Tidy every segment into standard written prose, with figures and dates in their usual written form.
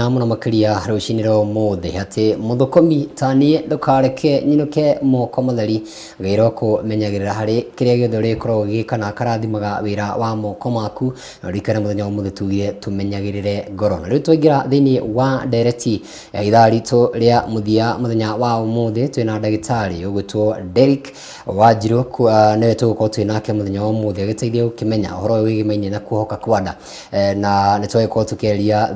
mwanya muno makiria ruciniro mothe ati muthukomi tanie ndukareke nyinuke moko matheri gairo ko menyagirira hari kiria giothe rikorwo gikana karathimaga wira wa moko maku na rikana muthenya umuthe tugire tumenyagirire ngoro na riu twaingira thiini wa ndereti ya ithaa ritu ria muthia muthenya wa umuthe twina ndagitari ugwitwo Derek Wanjiru niwe tugukorwo twinake muthenya wa umuthe agiteithia gukimenya uhoro wigimaine na kuhoka kwa nda na nitwagikorwo tukeria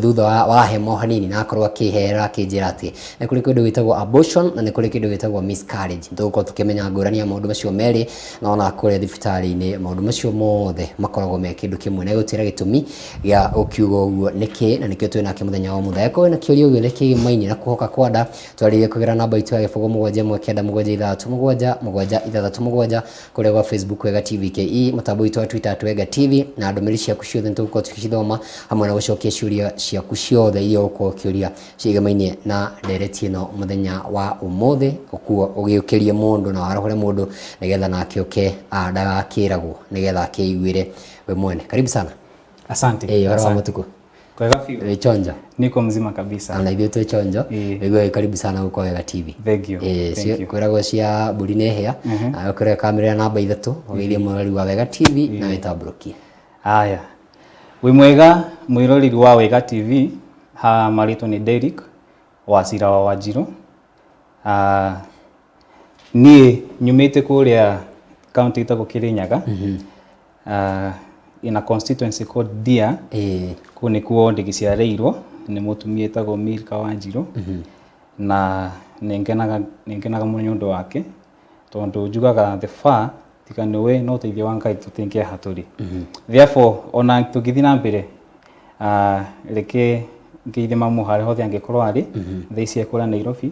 thutha wa hemo hanini na akorwo akihera akinjira ati ni kuri kindu gitagwo abortion na ni kuri kindu gitagwo miscarriage tugukorwo tukimenya ngurania maundu macio meri na ona kuri thibitari-ini maundu macio mothe makoragwo me kindu kimwe na gutira gitumi ya ukiugo uguo niki na nikio twinake muthenya wa umuthe ko na kiurio uguo nikigimaine na kuhoka kwa nda twaririe kugira namba itu ya gibugo 71737 kuri wa Facebook Wega TV KE mutambo itu wa Twitter Wega TV na ndomiri cia kuciothe ntugukorwo tukicithoma hamwe na gucokia ciuria ciaku ciothe iria uko kiuria ciigamaine na ndereti ino muthenya wa umuthe ukuo ugiukirie mundu na warahore mundu nigetha nake uke ndagakiragwo nigetha akiiguire we mwene. Karibu sana. Asante. Wara wa mutuku. Kwa hivyo chonjo. Niko mzima kabisa. Na ithuĩ twĩ chonjo. Wewe karibu sana uko Wega TV. Thank you. Kwĩragwo cia mburi nĩ hĩa. Ũkĩrĩa kamera namba 3 ũgeithie mũrori wa Wega TV na wĩtambũrũkie. Haya. Wĩ mwega mwĩroreri wa Wega TV. Marĩtwa nĩ Derek Wacira wa Wanjiru. Niĩ nyumĩte kũrĩa county itagwo Kirinyaga. In a constituency called Dia. Kũu nĩkuo ndĩgĩciarĩirwo nĩ mũtumia etagwo Milka Wanjiru. Na nĩngenaga mũno nĩ ũndũ wake tondũ njugaga the far tika nĩwe no ũteithio wa Ngai tũtingĩaha tũrĩ. Therefore ona tũgĩthiĩ na mbere reke ngeithie mamu harĩa hothe angĩkorwo arĩ thaa ici ekũrĩa Nairobi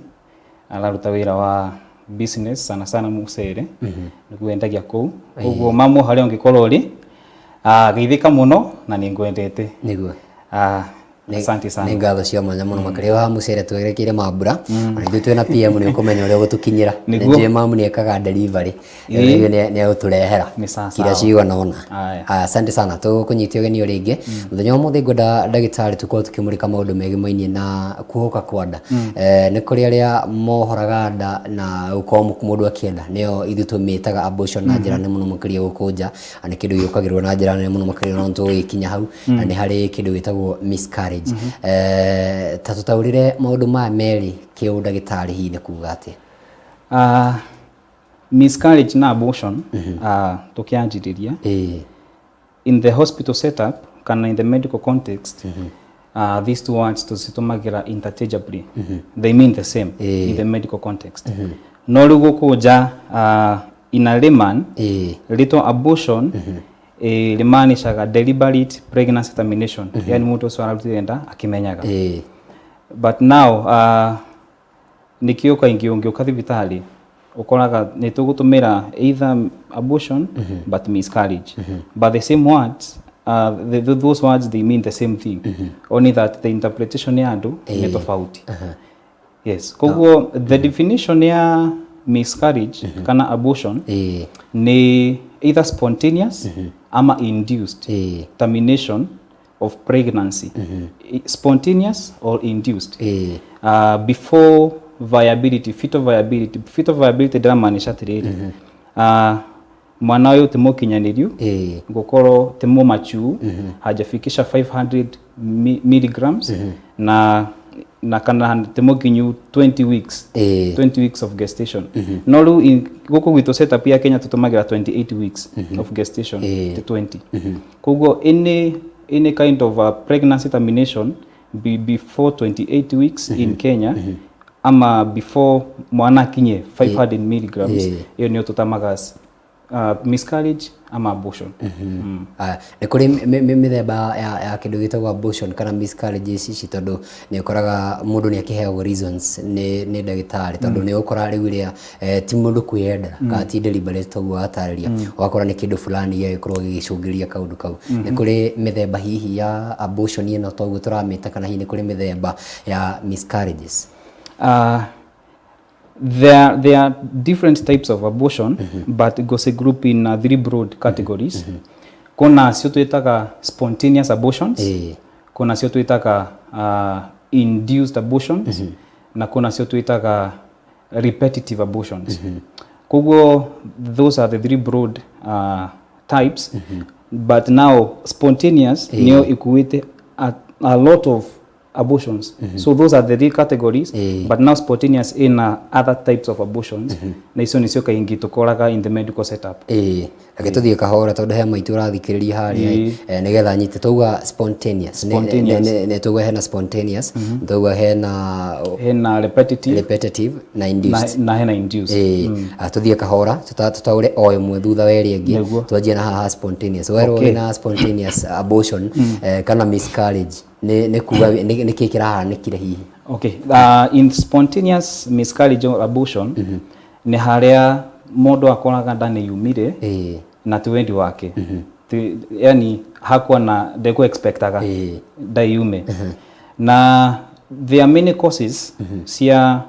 araruta wĩra wa business sana Mucere nĩguo endagia kũu. Ũguo mamu harĩa angĩkorwo ũrĩ geithĩka mũno na nĩngwendete nĩguo. Asante sana. Nĩ ngatho cia mwanya mũno makĩria wa Mucere twerekeire mambura na ithuĩ twĩna PM nĩ ũkũmenya ũrĩa gũtũkinyĩra nĩ mamu nĩ ekaga delivery nĩ agũtũrehera kira cigana ona. Asante sana tũkũnyitia ũgeni ũrĩ ingĩ mũthenya wa ũmũthĩ ngwenda ndagĩtarĩ tũkorwo tũkĩmũrĩka maũndũ megĩmainie na kuhoka kwa nda. Nĩ kũrĩ arĩa mohoraga nda na gũkorwo mũndũ akĩenda nĩyo ithuĩ tũmĩtaga abortion na njĩra nene mũno makĩria gũkũ nja na nĩ kĩndũ gĩũkagĩrwo na njĩra nene mũno makĩria no tũgĩkinya hau na nĩ harĩ kĩndũ gĩtagwo miscarriage. Ta tũtaũrĩre maũndũ maya merĩ kĩũndagĩtarĩ hihi nĩ kuuga atĩa? Miscarriage na abortion tukianjĩrĩria in the hospital setup kana in the medical context these two words tũcitumagĩra interchangeably. They mean the same in the medical context. No rĩu gũkũ nja in a layman rĩtwa abortion limaanishaga deliberate pregnancy termination. Yani mtu ũcio ararutire nda akimenyaga. But now nikio kaingĩ ũngĩũka thibitarĩ ukoraga nĩ tũgũtũmĩra either abortion but miscarriage. But the same words those words they mean the same thing. Only that the interpretation ya andũ nĩ tofauti. Yes. Koguo the definition ya miscarriage kana abortion ni either spontaneous ama induced termination of pregnancy. Spontaneous or induced. Before viability, fetal viability. Fetal viability ndĩramaanisha atĩrĩrĩ mwana ũyũ ti mũkinyanĩriu gũkorwo ti mũmature hajafikisha 500 milligrams na kana ti mũkinyu 20 weeks of gestation. No rĩu gũkũ gwitũ setup ya Kenya tũtũmagĩra 28 weeks of gestation to 20. Koguo any kind of pregnancy termination before 28 weeks in Kenya ama before mwana akinye 500 milligrams hiyo ndio tutamaga miscarriage ama abortion. Nĩ kũrĩ mĩthemba ya kĩndũ gĩtagwo abortion kana miscarriage ici tondũ nĩ ũkoraga mũndũ nĩ akĩheagwo reasons nĩ ndagĩtarĩ tondũ nĩ ũkora rĩu rĩa ti mũndũ kwĩyendera kana ti deliberate toguo atarĩria ũgakora nĩ kĩndũ fulani gĩkorwo gĩgĩcũngĩrĩria kaũndũ kau. Nĩ kũrĩ mĩthemba hihi ya abortion ĩno toguo tũramĩta kana hihi nĩ kũrĩ mĩthemba ya miscarriages? There are different types of abortion, but it goes a group in 3 broad categories. Kuna cio twitaga spontaneous abortions, kuna cio twitaga induced abortions na kuna cio twitaga repetitive abortions. Koguo those are the three broad types. But now spontaneous nio ikuite a lot of abortions. So those are the three categories. But now spontaneous in other types of abortions. Na icio nicio kaingi tukoraga in the medical setup. Ake tuthie kahora tondu he maitu urathikiriria hari nigetha nyite tuga spontaneous ne tuga hena spontaneous tuga hena repetitive na induced na hena induced tuthie kahora tutaure o imwe thutha weri ingi twanjie na haha spontaneous wero na spontaneous abortion kana miscarriage ne kuga ne kikira ne kire hihi. Okay, in spontaneous miscarriage or abortion ne haria modo akoraga ndani yumire na twendi wake yani hakuwa na deko expectaga dayume na there are many causes sia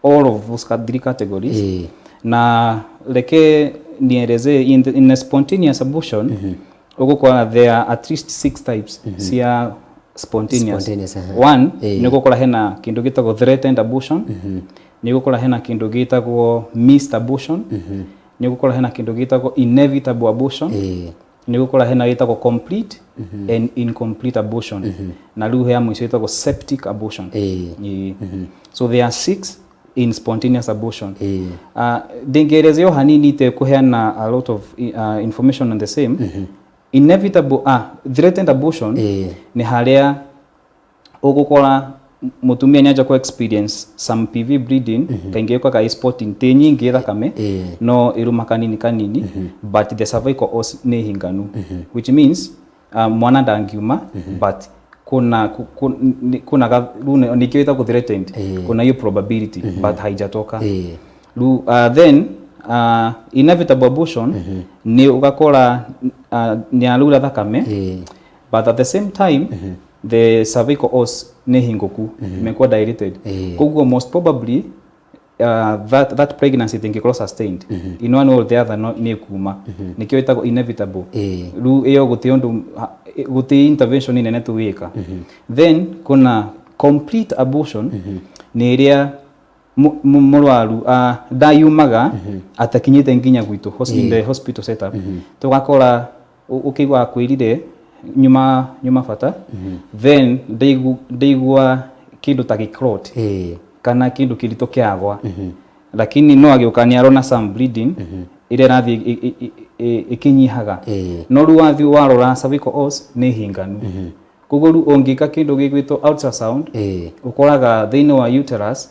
all of those three categories na leke nieleze in a spontaneous abortion uko there are at least 6 types sia spontaneous. One niko kora hena kindu gitagwo threatened abortion niko kora hena kindu gitagwo missed abortion niko kora hena kindu gitagwo inevitable abortion niko kora hena gitagwo complete and incomplete abortion na ruhe ya mwisho gitagwo septic abortion. So there are 6 in spontaneous abortion. Dengerezeo hanini te kuheana a lot of information on the same. Inevitable threatened abortion ni haria ugukora mutumia nyaja ko experience some PV bleeding kainge kwa ka spot te nyingi thakame no iruma kanini but the cervical os ne hinganu which means mwana ndangiuma but kuna rune nikiita ku threatened kuna hiyo probability but haijatoka then inevitable abortion ni ugakora ni alura thakame but at the same time the cervical os ne hingoku mekwa dilated koguo most probably that pregnancy thingikoro sustained in one or the other ne kuma nikio itago inevitable ru iyo guti intervention nene tuwika then kuna complete abortion ni iria murwaru dayumaga atakinyite nginya gwitu hospital setup tugakora ukigwa kwirire nyuma fata then deigwa kindu takiclot kana kindu kirito kiagwa lakini no agiukania rona some bleeding ire rathi ikinyihaga no ruwathi warora cervical os ne hinganu kuguru ongika kindu gigwito ultrasound ukoraga thini wa uterus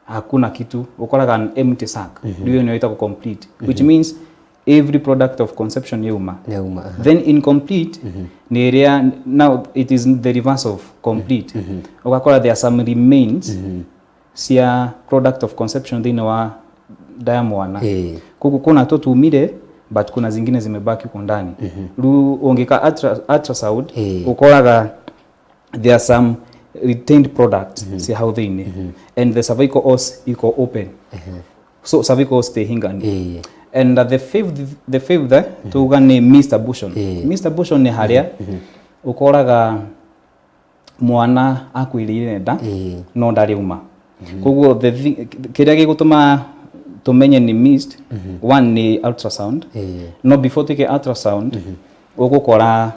hakuna kitu ukoraga an empty sac ndio inaitwa complete which means every product of conception yuma then incomplete ni area now it is the reverse of complete ukakora there are some remains sia product of conception thina wa diamwana kuna to tumire but kuna zingine zimebaki huko ndani ru ongeka ultrasound ukoraga there are some retained product see how they and the cervical os iko open so cervical os te hingani and the fifth tugane missed abortion missed abortion ni haria ukoraga mwana akwirire nda no ndari uma koguo kiria gigutuma tumenye ni missed one ni ultrasound no before take ultrasound ugukora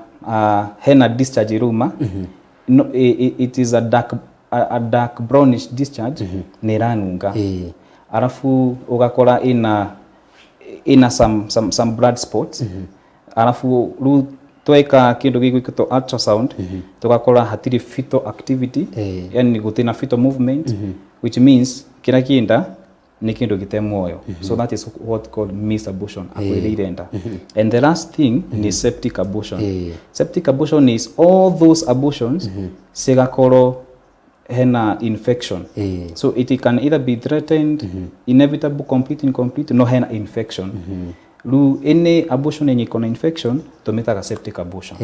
hena discharge ruma no, it is a dark brownish discharge ni ranunga alafu ugakora ina some blood spots alafu tweka kindu gigwikito ultrasound tugakora hatiri fetal activity yani gutina fetal movement which means kira kinda ni kindu gitemoyo so that is what called missed abortion akwirenda and the last thing ni septic abortion septic abortion is all those abortions segakoro hena infection so it can either be threatened inevitable complete incomplete no hena infection lu any abortion yenye iko na infection tumetaga septic abortion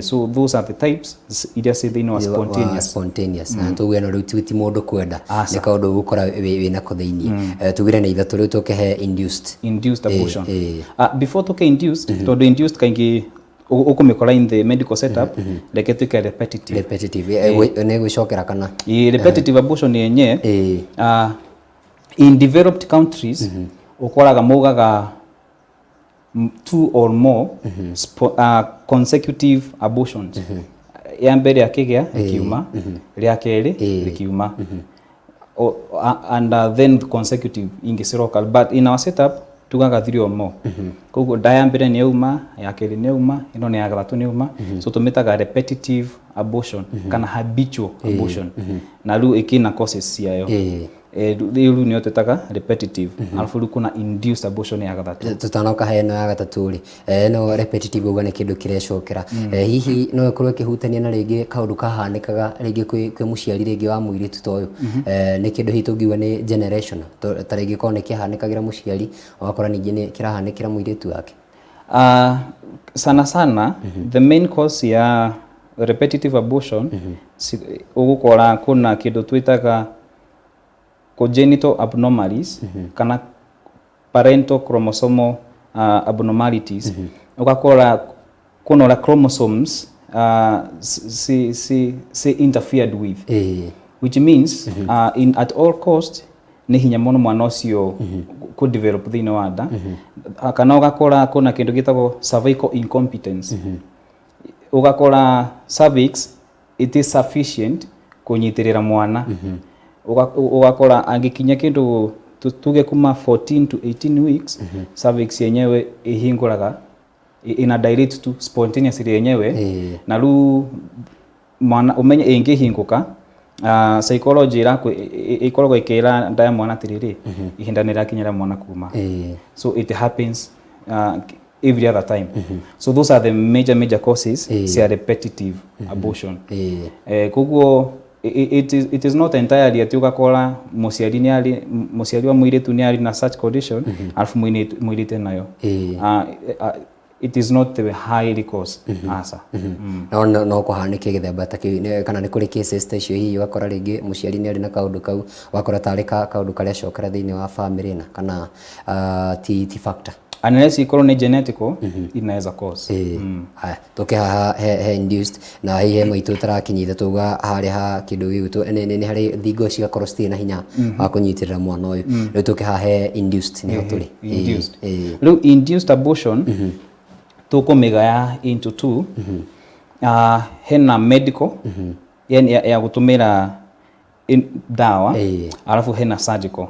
so those are the types ida say they know spontaneous na tuwe no ruti mundu kwenda ni kaundu gukora wina kutheini tugire na ithatu riu tukehe induced abortion before toke induced to induced kaingi ukumikora in the medical setup reke tuke repetitive ne gucokera kana repetitive abortion yenye in developed countries ukoraga mugaga 2 or more consecutive abortions ya mbere akigea ikiuma ria keri ikiuma and then consecutive ingisiroka but in our setup tugaga 3 or more koguo ya mbere ni uma ya keri ni uma ino ni ya gatatu ni uma so tumitaga repetitive abortion kana habitual abortion na ru ikina causes ciayo riu ni otetaga repetitive alafu ru kuna induced abortion ya gatatu tutanoka heno ya gatatu ri no repetitive uga ni kindu kirecokera hihi no ikorwo kihutania na ringi kaundu kahanikaga ringi kwi muciari ringi wa muiritu toyo ni kindu hitungiwa ni generation ta ringi ko ni kihanikagira muciari wakora ningi ni kirahanikira muiritu wake sana the main cause ya repetitive abortion ugukora kuna kindu twitaga congenital abnormalities kana parental chromosomal abnormalities ugakora kuna chromosomes see interfered with which means at all cost ni hinya muno mwana ucio ku develop thina wa nda kana ugakora kuna kindu gitagwo cervical incompetence ugakora cervix it is sufficient kunyitirira mwana ugakora angikinya kindu tuge kuma 14 to 18 weeks cervix yenyewe ihinguraga ina direct to spontaneously yenyewe na ru mwana umenye ingihinguka psychology irako ikoragwo ikira nda ya mwana tiriri ihinda ni rakinyira mwana kuma so it happens every other time so those are the major causes cia repetitive abortion koguo it is not entirely ati ugakora muciari wa muiritu ni ari na such condition alafu muirite nayo it is not the high cause asa no kuhanike githemba ta kana ni kuri cases ta icio hihi wakora ringi muciari ni ari na kaundu kau wakora tarika kaundu karia cokera thiini wa family na kana ti factor unless ikorwo ni genetical inaweza cause haya toke ha he induced na hihi maitu tarakinyitha tuga hari ha kindu gitu ni hari thingo cigakorwo citina na hinya wa kunyitirira mwana uyu riu toke ha he induced ni hoturi riu induced abortion tukumigaya into two hena medical yani ya gutumira dawa alafu hena surgical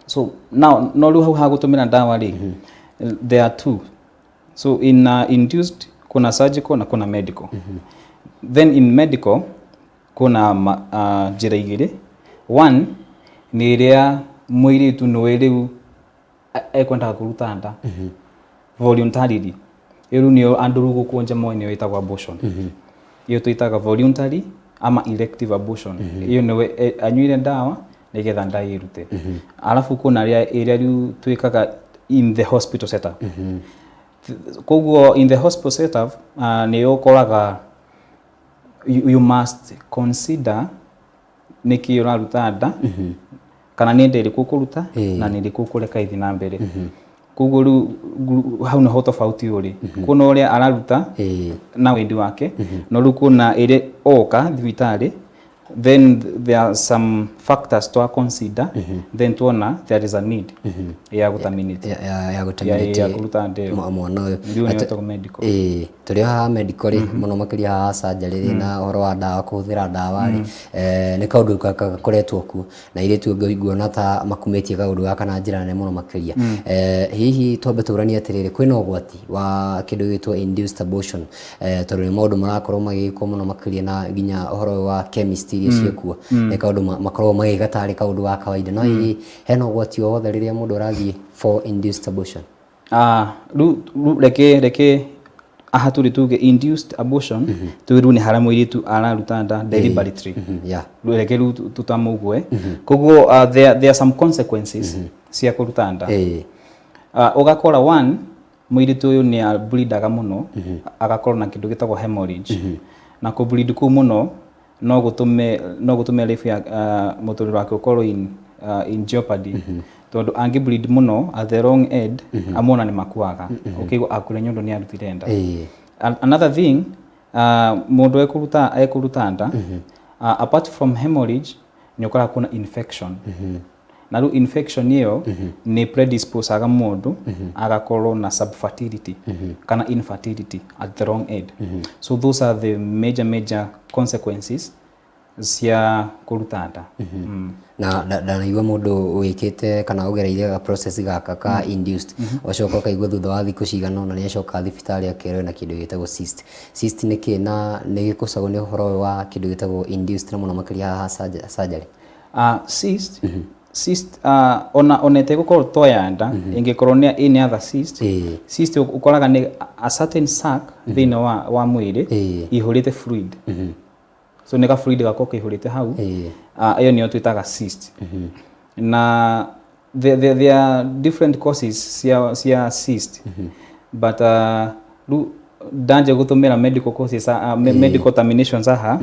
so now no lu ha gutumira dawa ri there are two so in induced kuna surgical na kuna medical then in medical kuna jira igire one ni ria muiritu no riu ekwenda kuruta nda voluntarily iru ni anduru gukunja moyo witagwa abortion iyo tuitaga voluntary ama elective abortion iyo no anyuire dawa nigetha nda irute alafu kuna area riu twikaga in the hospital setup koguo in the hospital setup ni ukoraga you must consider niki uraruta nda kana ni ndiri kukuruta na ni ndiri kukureka ithi na mbere koguo hau no tofauti uri kuna uria araruta na wendi wake no ru kuna ire oka thibitari then there are some factors to consider then tuona there is a need ya gutaminate ya kuruta nde mwana uyu ndio ni to medical turi ha medical muno makiria ha surgery na horo wa dawa kuthira dawa ri ni kaundu kakoretwo ku na ile tu nguona ta makumetie kaundu gaka na njira nene muno makiria hihi twambe turania atiriri kwina ugwati wa kindu gitwa induced abortion tondu ni maundu marakorwo magiko muno makiria na ginya horo wa chemistry ciekuo ni kaundu makorwo magigatari kaundu wa kawaida no hihi hena ugwati o wothe riria mundu arathie for induced abortion reke aha turi tuge induced abortion twiru ni haramu iritu araruta nda deliberately reke tutamugwe koguo there are some consequences cia kuruta nda ugakora one muiritu uyu ni bleedaga muno agakorwo na kindu gitagwo hemorrhage na ku bleed ku muno no gutume life ya muturiro wake ukorwo in jeopardy tondu angi bleed muno at the wrong end amona ni makuaga ukigwa akure nyondo ni arutire nda Another thing, mundu ekuruta nda, apart from hemorrhage ni ukora kuna infection. Na ru infection hiyo ni predispose aga mundu agakorwo na subfertility kana infertility at the wrong age. So those are the major consequences cia kuruta nda. Na naigua mundu wikite kana ugereire process gaka ka induced ocoka kaigua thutha wa thiku cigana na ni acoka thibitari akerwo na kindu gitagwo cyst. Cyst ni kina ni gikucagwo ni horo wa kindu gitagwo induced na muno makiria haha surgery. Cyst onete gukorwo twoya nda ingikorwo ni any other cyst. Cyst ukoraga ni a certain sac thini wa mwiri ihurite fluid. So nega fluid gako kihurite hau iyo niyo twitaga cyst. Na there are different causes cia cyst, but danje gutumira medical causes medical terminations aha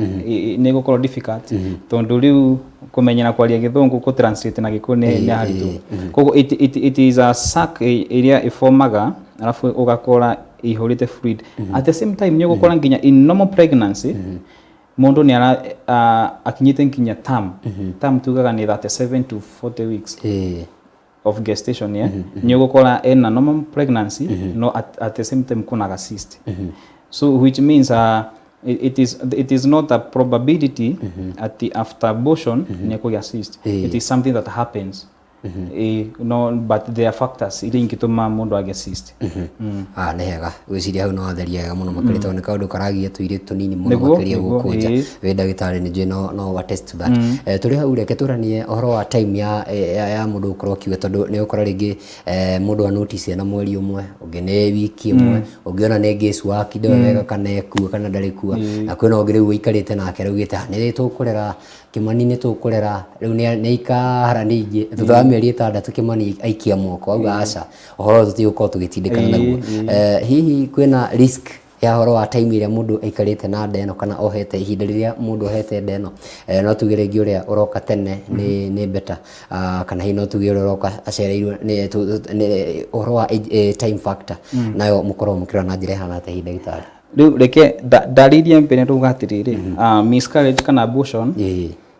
ni gukorwo difficult tondu riu kumenyera kwaria githungu ku translate na gikuyu ni haritu. Koguo it is a sac area iformaga alafu ugakora ihurite fluid. At the same time ni gukora nginya in normal pregnancy mundu ni akinyite nginya term tugaga ni 37 to 40 weeks of gestation ni gukora in a normal pregnancy no at the same time kuna cyst. So which means it is not a probability at the after abortion ni kuya cyst. It is something that happens. No, but there are factors ili ingituma mundu age cyst. Nehega gwiciria hau no atheria wega muno makiri tondu kaundu karagia tuire tunini muno makiri gukunja we ndagitari ni no wa test that. Turi hau reke turanie ohoro wa time ya mundu ukorwo kiwe tondu ni ukora ringi mundu wa notice na mweri umwe ungi ni wiki imwe ungiona ni ngesu wa kido wega kana ekua kana ndari kuwa na kwina ungi riu ikarite nake rugite ni tukurera Kimani ni tukurera riu ni ikahara ningi thutha mieri 6 Kimani aikia moko auga aca ohoro tutigukorwo tugitindikana naguo. Hihi kwina risk ya horo wa time iria mundu aikarite na ndeno kana ohete ihinda riria mundu ohete ndeno no tugire ngi uria uroka tene ni better kana hi no tugire uria uroka acereirwo ni horo wa time factor nayo mukorwo mukira na njira hana ta ihinda gitari. Riu reke dariria mbere rugatiriri miscarriage kana abortion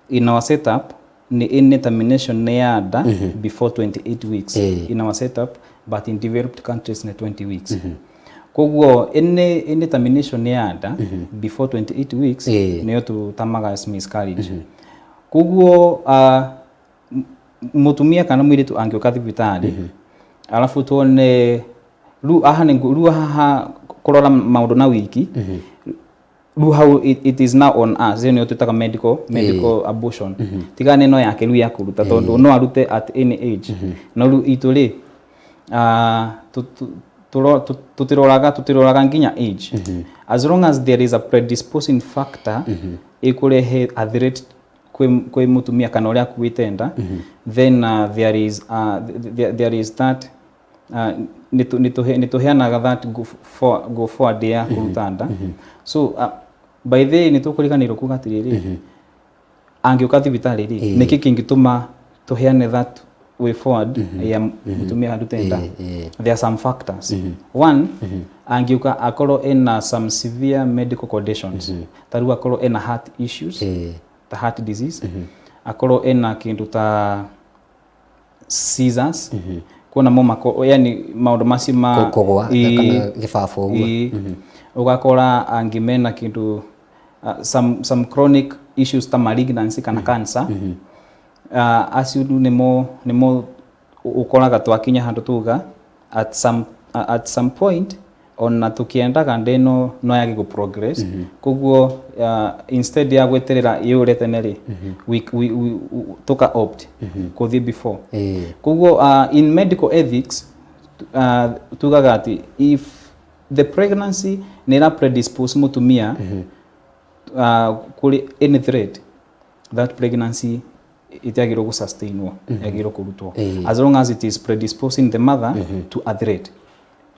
in our setup ni indetermination ne yada before 28 weeks in our setup, but in developed countries ni 20 weeks. Koguo indetermination ne yada before 28 weeks niyo tutamaga as miscarriage. Koguo mutumia kana mwiritu angioka thibitari alafu tuone ru aha kurora maundu na wiki how it is now on us niyo tutaka medical abortion tigane no yake ru ya kuruta tondu no arute at any age no ru ituri tutiroraga nginya age as long as there is a predisposing factor ikurehe a threat kwe mutumia kana uria kuitenda then there is that nituheanaga that go forward ya kurutanda. So by the nitukulikanirwo kugatiriri angioka thibitari ri niki kingituma tuheane that way forward ya mutumia harutenda. There are some factors. One, angioka akorwo in some severe medical conditions taru akorwo in heart issues, the heart disease, akorwo in kindu ta seizures, kuna mako yani maundu macio ma kogwa kana gifafo uguo ugakora angimena kindu some chronic issues ta malignancy kana cancer acidu nimo ukoraga twakinya handu tuga at some point ona tukiendaga ndeno no yagi go progress koguo instead ya gweterera yure teneri we toka opt kuthi before koguo in medical ethics tugaga ati if the pregnancy nera predispose mutumia kuri any threat that pregnancy itagiro go sustain yagiro kurutwo as long as it is predisposing the mother to a threat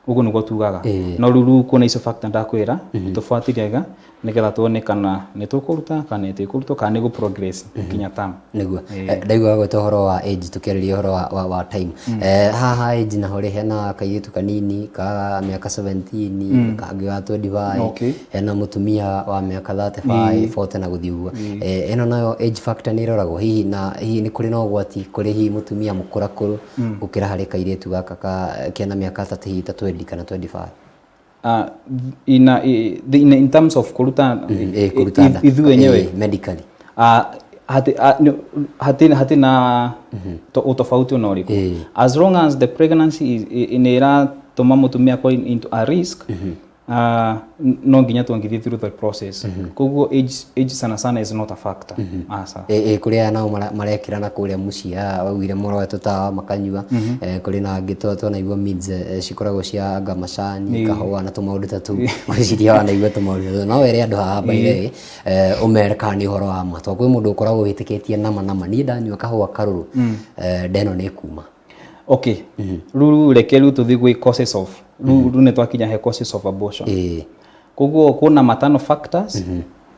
uguo niguo tugaga no ruru kuna icio factor ndakwira tufuatiriaga nigetha tuone kana ni tukuruta kana ni tukuruta kana ni gu progress kinya tam niguo ndaigua gweta horo wa age tukiriria horo wa time haha age na hore hena kairitu kanini ka miaka 17 kangi wa 25 hena mutumia wa miaka 35 40 na guthiugua eno nayo age factor ni roragwo hihi ni kuri no gwati kuri hihi mutumia mukurakuru ukira hari kairitu gaka kena miaka 20 kana 25 in terms of kuruta ithu wenyewe medically hati na utofauti unauriku as long as the pregnancy inera tuma mutumia kwa into a risk no nginya tuangithi through the process koguo age sana is not a factor asa kuria nao marekirana kuria mucia wawire moro tuta makanyua kuri na ngito na igwa mids cikoragwo cia anga macani kahua na tumaundu tatu gwiciria wana igwa tumaundu no were andu haha baire umereka ni horo wa matwa kwi mundu ukoragwo witikitie nama ni ndanyua kahua karuru ndeno ni kuma okay ruru rekeru tuthi gwi causes of ruru ne twakinya he causes of abortion koguo kuna matano factors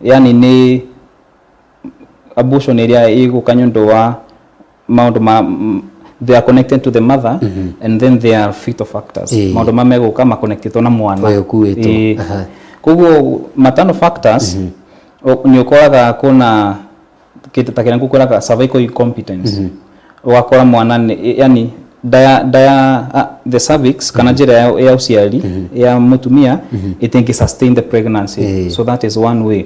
yani ni abortion area ego kanyundo wa maundu they are connected to the mother and then they are fetal factors maundu mamego kama connected na mwana koguo matano factors ni ukoraga kuna kitu takira ngukuraga cervical incompetence wakora mwana yani the cervix kana njira ya uciari ya mutumia it sustain the pregnancy so that is one way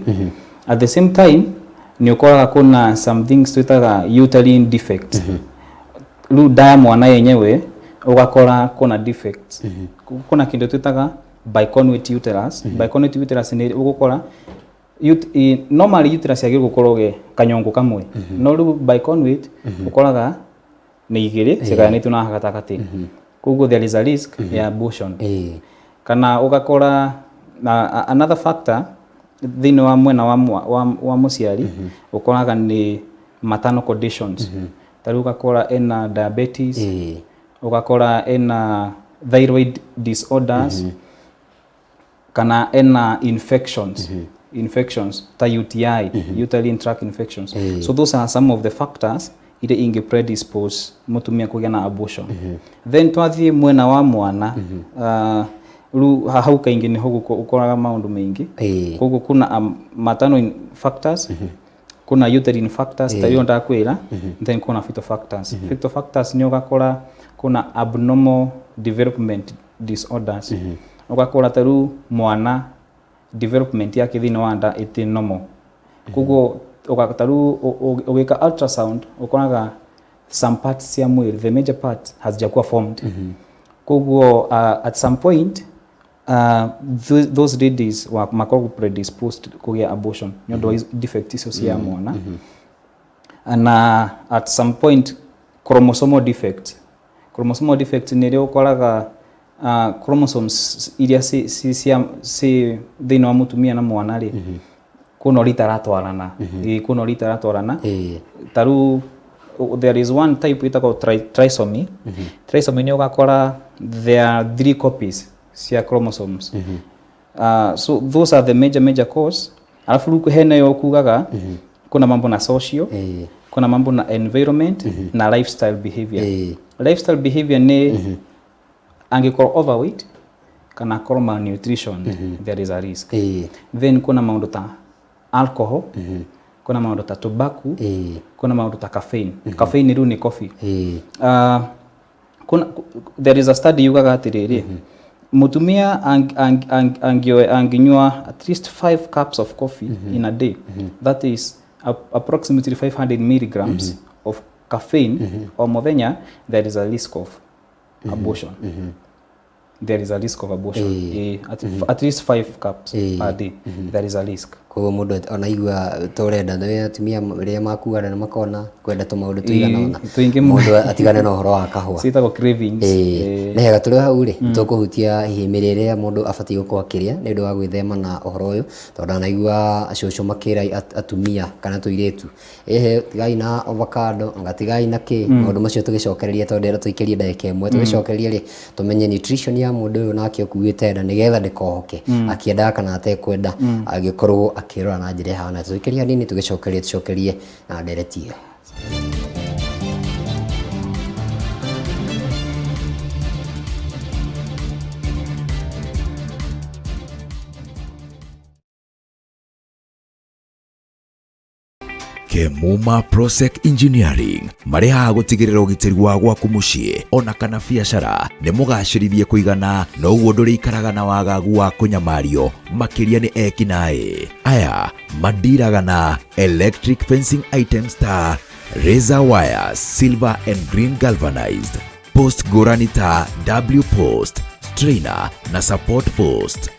at the same time ni ukoraga kuna some things twitaga uterine defect lu daya mwana yenyewe ugakora kuna defects kuna kindu twitaga biconate uterus biconate uterus ni ugukora normally uterus yagirwo gukoroge kanyongo kamwe no lu biconate ukoraga ni igiri cigayanitwo na hagatakati koguo there is a risk ya abortion kana ugakora na another factor thini wa mwena wa muciari ukoraga ni maternal conditions tari ugakora ena diabetes ugakora ena thyroid disorders kana ena infections ta UTI uterine tract infections so those are some of the factors ire inge predispose mutumia kugia na abortion then twathie mwena wa mwana ru hau kaingi ni huko ukoraga maundu maingi koguo kuna maternal factors kuna uterine factors tayo ndakwira then kuna fetal factors fetal factors ni ugakora kuna abnormal development disorders ugakora taru mwana development yake thina wanda iti normal koguo ugataru ugika ultrasound ukonaga some parts cia mwili the major part hazijakuwa formed koguo at some point those ladies were makoragwo predisposed kugia abortion nyondo defect icio cia mwana and at some point chromosomal defect ni rio ukoraga chromosomes iria si thina wa mutumia na mwana ri kuno litaratwarana kuno litaratwarana taru there is one type itako trisomy trisomy ni ugakora there are 3 copies cia chromosomes so those are the major cause alafu hena yo kugaga kuna mambo na social kuna mambo na environment na lifestyle behavior ni angekora overweight kana kora malnutrition there is a risk then kuna mambo ta alcohol kuna maundu ta tobacco kuna maundu ta caffeine caffeine ni coffee kuna there is a study yugaga atiriri mutumia anginywa at least 5 cups of coffee in a day that is approximately 500 milligrams of caffeine or muthenya there is a risk of abortion there is a risk of abortion at least 5 cups per day there is a risk koguo mundu ona igua torenda nĩ atumia rĩrĩa makuana na makona kwenda tũmaũndũ tuigana ona mundu atigane na ũhoro wa kahũa ciĩtagwo cravings. Nĩ hega tũrĩ hau rĩ tũkũhutia hihi mĩrĩre ĩrĩa mũndũ abatiĩ gũkorwo akĩrĩa nĩ ũndũ wa gwĩthema na ũhoro ũyũ tondũ ndanaigua cũcũ makĩra atumia kana tũirĩtu tigai na avocado ngatigai na kĩ maũndũ macio tũgĩcokereria tondũ ndĩrenda tũikĩrie ndagĩka ĩmwe tũgĩcokererie rĩ tũmenye nutrition ya mũndũ ũyũ nake ũkuĩte nda nĩgetha ndĩkohoke akĩendaga kana atekwenda agĩkorwo akĩrora na njĩra ĩhana tũikĩrie hanini tũgĩcokerie na ndereti ĩyo. Kemuma Prosec Engineering marĩ haha gũtigĩrĩra ũgitĩri wa gwaku mũciĩ ona kana biacara nĩ mũgacĩrithie kũigana na ũguo ndũrĩikaraga na wagagu wa kũnyamario makĩria nĩ ekinaĩ. Aya mandiraga na electric fencing items ta razor wires, silver and green galvanized, post ngũrani ta W post, strainer na support post,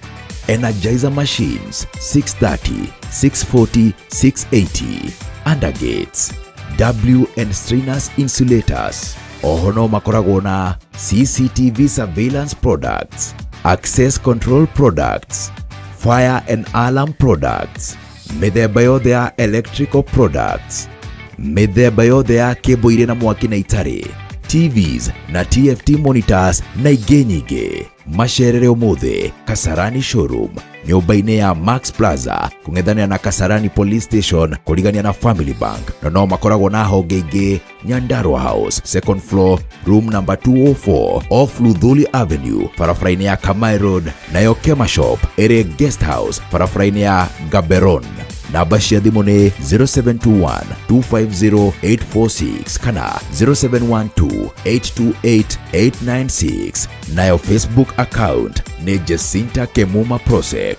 energizer machines 630, 640, 680, undergates, W and strainers insulators. Oho no makoragwo na CCTV surveillance products, access control products, fire and alarm products, mĩthemba yothe ya electrical products, mĩthemba yothe ya cable irĩ na mwaki na itarĩ, TVs na TFT monitors na ingĩ nyingĩ. Macerere ũmũthĩ Kasarani Showroom nyũmba-inĩ ya Max Plaza kũng'ethanĩra na Kasarani Police Station kũrigania na Family Bank na no makoragwo na honge ingĩ Nyandarua House second floor room number 204 off Luthuli Avenue barabara-inĩ ya Kamai Road nayo Kema Shop ĩrĩ Guest House barabara-inĩ ya Gaberon. Namba cia thimũ nĩ 0721 250 846 kana 0712 828 896. Nayo Facebook account nĩ Jacinta Kemuma Prosec.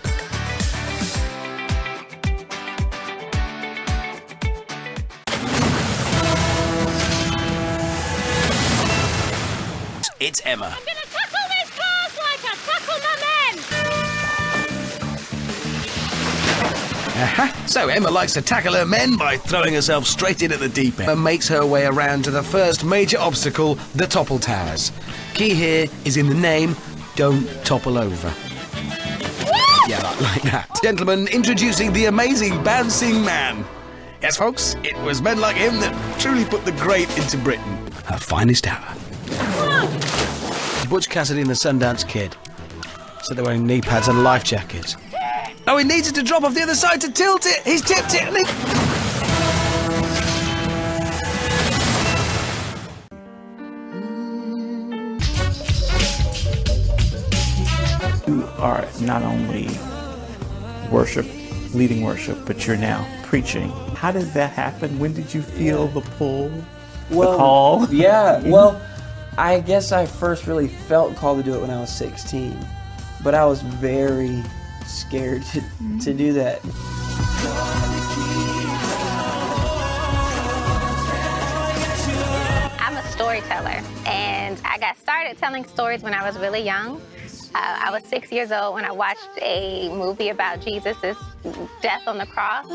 It's Emma. I'm gonna tackle this class like I tackle my men! So Emma likes to tackle her men by throwing herself straight in at the deep end and makes her way around to the first major obstacle, the topple towers. Key here is in the name, don't topple over. Yeah, like that. Gentlemen, introducing the amazing bouncing man. Yes, folks, it was men like him that truly put the great into Britain. Her finest hour. Butch Cassidy and the Sundance Kid. So they're wearing knee pads and life jackets. Oh, he needs it to drop off the other side to tilt it. He's tipped it and he... You are not only leading worship, but you're now preaching. How did that happen? When did you feel the pull, the call? Yeah, well, I guess I first really felt called to do it when I was 16, but I was very scared to do that. I'm a storyteller, and I got started telling stories when I was really young. I was 6 years old when I watched a movie about Jesus' death on the cross.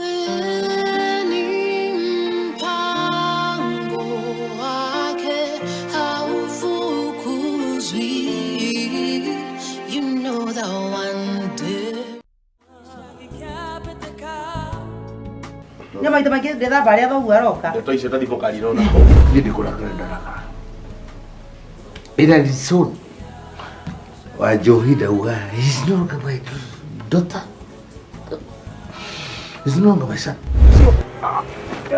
You know the one day. Nyama itama kile ndetha baria thogu aroka. Ndeto icio tathimo karirona. Ni ndikuraga ndaraka. Ila ni son. Wa Johida wa he's no longer my daughter. He's no longer my son.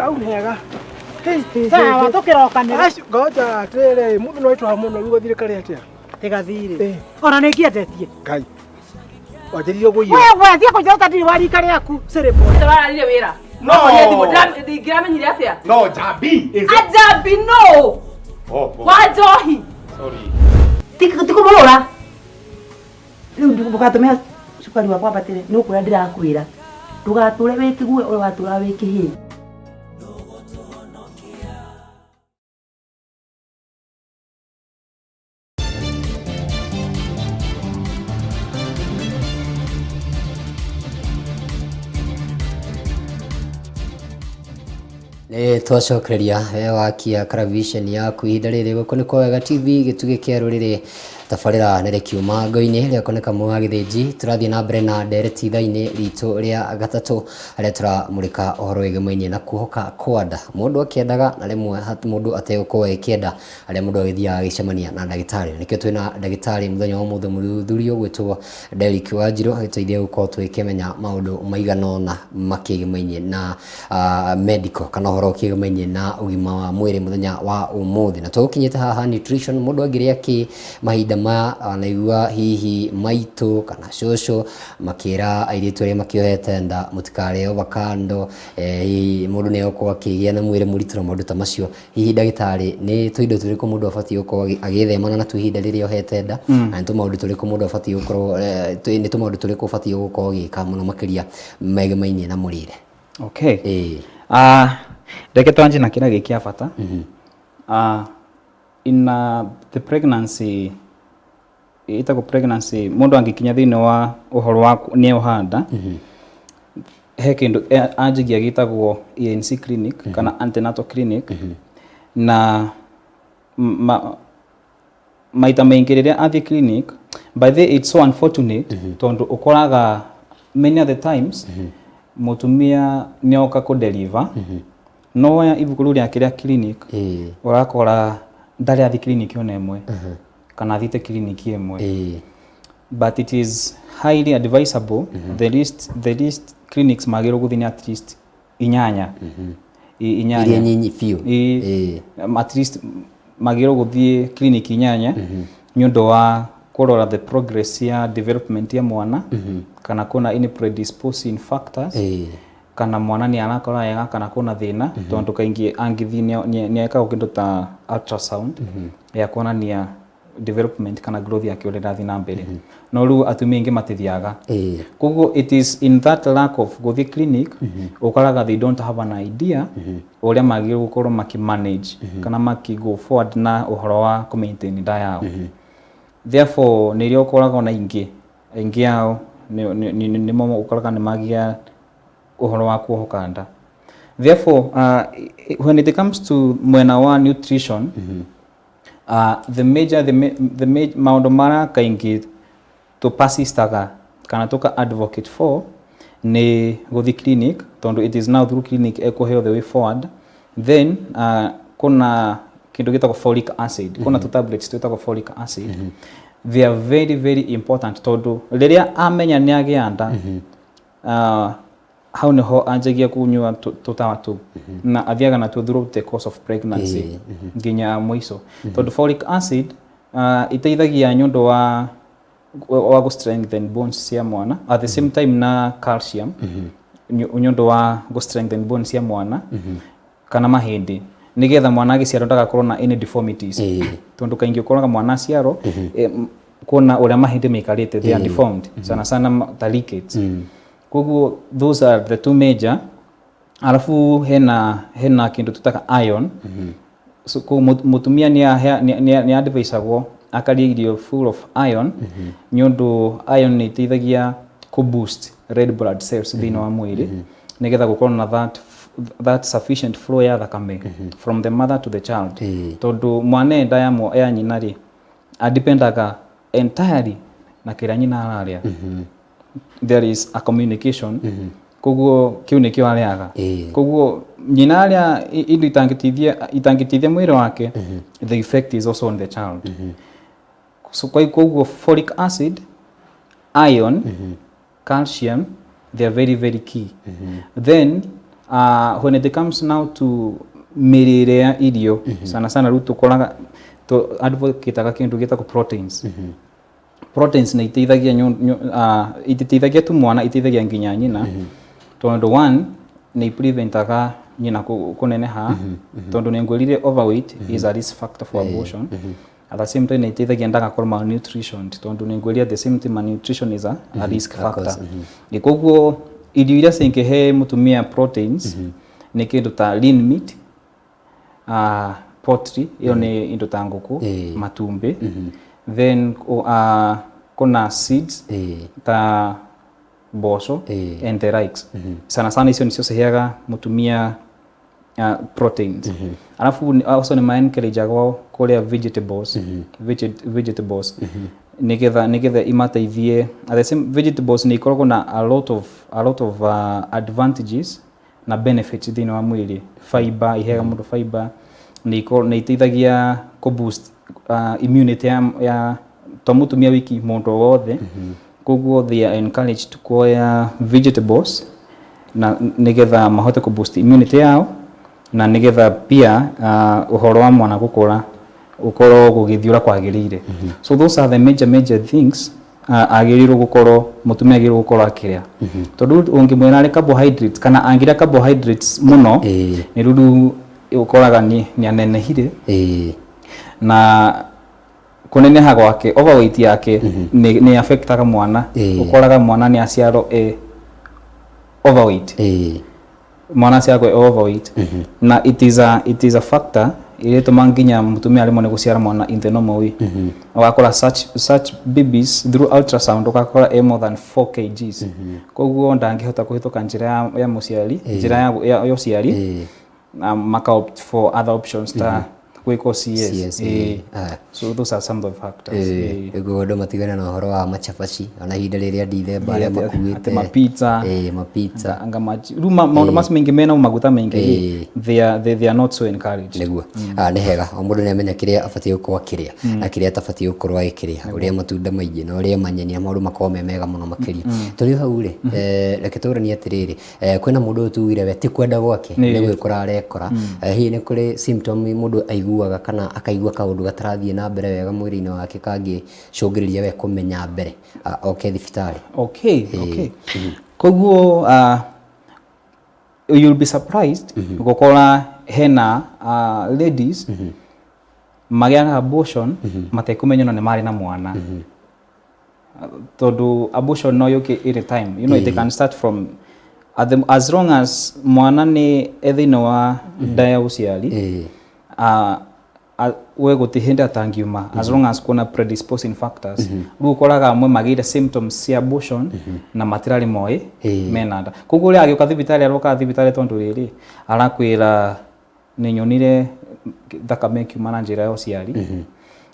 Au nega. Sawa watokera kanene. Ngoja tere mundu no itwa muno rugo thire kare atia. Tigathire. Ona nikiatetie. Kai. Wajiriyo guiyo. Wewe atia kujota ndiri wari kare yaku. Serebo. Tabararire wira. No. Ndigiramenyire atia? No, Jabi. Ajabi no. Wajohi. Sorry. Tikumura. Riu ndikubukatumia cukari wakwa batire ni ukuria ndirakwira. Ndugature wikigue uri watura wikihi. twacokereria wakia Karavision yaku ihinda rĩrĩ gũkũ nĩ Kwega TV gĩtugĩ kĩa rũrĩrĩ tabarĩra nĩ rĩkiuma ngo-inĩ rĩa kuoneka mwa gĩthĩnji tũrathiĩ na mbere na ndereti ithaa-inĩ ritũ rĩa gatatũ harĩa tũramũrĩka ũhoro wĩgĩmainie na kuohoka kwa nda mũndũ akĩendaga na rĩmwe mũndũ ategũkorwo akĩenda harĩa mũndũ agĩthiaga agĩcemania na ndagĩtarĩ nĩkĩo twĩna ndagĩtarĩ mũthenya wa ũmũthĩ mũthuri ũgwĩtwo Derrick Wanjiru agĩteithia gũkorwo twĩkĩmenya maũndũ maigana ũna makĩgĩmainie na medical kana ũhoro ũkĩgĩmainie na ũgima wa mwĩrĩ mũthenya wa ũmũthĩ na tũgũkinyĩte haha nutrition mũndũ angĩrĩa kĩ mahinda ma anaigua hihi maitũ kana cũcũ makĩra airĩtu arĩa makĩohete nda mũtikarĩe avocado mũndũ nĩ egũkorwo akĩgĩa na mwĩrĩ mũritũ na maũndũ ta macio hihi ndagĩtarĩ nĩ tũindo tũrĩkũ mũndũ abatiĩ gũkorwo agĩthemana natuo ihinda rĩrĩa ohete nda na nĩ tũmaũndũ tũrĩkũ mũndũ abatiĩ gũkorwo nĩ tũmaũndũ tũrĩkũ ũbatiĩ gũkorwo ũgĩka mũno makĩria megemainie na mũrĩre. Okay. Reke twanjie na kĩrĩa gĩkĩa bata. In the pregnancy itako pregnancy mundu angikinya thĩinĩ wa ũhoro wa nĩ ohanda he kĩndũ anjigia gĩtagwo ANC clinic kana antenatal clinic na maita maingĩ rĩrĩa athiĩ clinic by the it's so unfortunate tondũ ũkoraga many of the times mũtumia nĩoka kũ deliver no ya ibuku rĩa kĩrĩa clinic ũrakora ndarĩ athi clinic ona ĩmwe kana athite clinic ĩmwe but it is highly advisable the least clinics magĩrĩirwo gũthiĩ at least inyanya iria nyinyi biũ at least magĩrĩirwo gũthiĩ clinic inyanya nĩ ũndũ wa kũrora the progress ya development ya mwana kana kuna any predisposing factors kana mwana nĩ arakora wega kana kuna thĩna tondũ kaingĩ angĩthiĩ nĩ ekagwo kĩndũ ta ultrasound ya kuonania development kana growth yake ũrĩa ĩrathiĩ na mbere no rĩu atumia aingĩ matithiaga koguo it is in that lack of gũthiĩ clinic ũkoraga they don't have an idea ũrĩa magĩrĩirwo gũkorwo makĩmanage kana makĩgo forward na ũhoro wa kũ-maintain nda yao therefore nĩrĩo ũkoraga ona aingĩ yao nĩmo ũkoraga nĩ magĩa ũhoro wa kuohoka nda therefore when it comes to mwena wa nutrition the major maũndũ mara kaingĩ tũpersistaga kana tũka advocate for nĩ gũthiĩ clinic tondũ it is now through clinic ekũheo the way forward then kuna kĩndũ gĩtagwo folic acid kuna tu tablets twĩtagwo folic acid they are very very important tondũ rĩrĩa amenya nĩ agĩa nda hau nĩho anjagia kunyua tũtawa tũu na athiaga natuo throughout the course of pregnancy nginya mũico tondũ folic acid iteithagia nĩ ũndũ wa gũ strengthen bones cia mwana at the same time na calcium nĩ ũndũ wa gũ strengthen bones cia mwana kana mahĩndĩ nigetha mwana agĩciarwo ndagakorwo na any deformities tondũ kaingĩ ũkoraga mwana aciarwo kuona ũrĩa mahĩndĩ maikarĩte they are deformed sana ta rickets koguo those are the two major alafu hena kindu tutaka iron so ko mutumia ni adviseagwo akarie irio full of iron nyondo iron ni teithagia ku boost red blood cells thĩinĩ wa mwĩrĩ nigetha gũkorwo na that sufficient flow ya thakame from the mother to the child tondu mwana nda ya nyina ri adependaga entirely na kĩrĩa nyina ararĩa there is a communication koguo kiu nĩ kĩo arĩaga koguo nyina arĩa indo itangĩtithia mwĩrĩ wake the effect is also on the child so koguo folic acid iron calcium they are very very key then when it comes now to mĩrĩre ya irio sana rĩu tũkoraga advocate-aga kĩndũ gĩtagwo proteins proteins nĩ iteithagia tu mwana iteithagia nginya nyina tondũ one nĩ preventaga nyina kũneneha tondũ nĩ ngwĩrire overweight is a risk factor for abortion at the same time nĩ iteithagia ndagakorwo malnutrition tondũ nĩ ngwĩrire at the same time malnutrition is a risk factor koguo irio iria cingĩhe mũtumia proteins nĩ kĩndũ ta lean meat poultry iyo nĩ indo ta ngũkũ matumbĩ then kuna seeds ta mboco and the likes sana icio nicio ciheaga mutumia proteins. Alafu also ni ma-encourage agwo kuria vegetables, vegetables. Nigetha imateithie. At the same vegetables ni ikoragwo na a lot of advantages na benefits thini wa mwili. Fiber, ihega mundu fiber, ni iteithagia ku boost immunity ya tomutumia wiki mundu wothe. Koguo they are encouraged to kuoya vegetables na nigetha mahote ku boost immunity yao na nigetha pia uhoro wa mwana gukura ukorwo gugithiura kwagirire. So those are the major things agiriro gukorwo mutumia agiriro gukorwo akiria. Tondu ungimwira ari carbohydrates kana angira carbohydrates muno ni rundu ukoraga ni anenehire na kuneneha gwake overweight yake ni affectaga mwana. Ukoraga mwana ni aciaro overweight. Mwana aciaragwo overweight na it is a factor ile tumanginya mutumia ari mone guciara mwana in the normal way. Wakora such babies through ultrasound ukakora more than 4 kgs. Koguo ndangihota kuhituka njira ya muciari, njira ya uciari na maka opt for other options ta kwiko CS. So those are some of the factors. Ego ndo matigana na horo wa machapaci ona hinda riria ndithemba aria makuite mapizza mapizza anga maji ruma maundu macio mengi mena maguta mengi they are not so encouraged. Neguo ni hega o mundu ni amenya kiria abatie gukorwo akiria na kiria tabatie gukorwo agikiria uria matunda maingi na uria manyeni maundu makorwo mega muno makiria. Turi hau ri reke turani atiriri kwina mundu tuwire we ti kwenda gwake ni gwikora arekora hihi ni kuri symptom mundu aiguaga kana akaigua kaundu gatarathie na mbere wega mwiri-ini wake kangi cungiriria we kumenya mbere thibitari. Okay. Koguo you'll be surprised gukora hena ladies magiaga abortion matekumenyana ni mari na mwana. Tondu abortion no yuke any time, you know, it can start from as long as mwana ni ethino wa ndaya uciari we gutihinda atangiuma as long as kuna predisposing factors. Ru koraga amwe magire symptoms cia abortion na matirari moe menanda. Koguo ri agioka thibitari aroka thibitari tondu riri arakwira ni nyonire thakame kiuma na njira ya uciari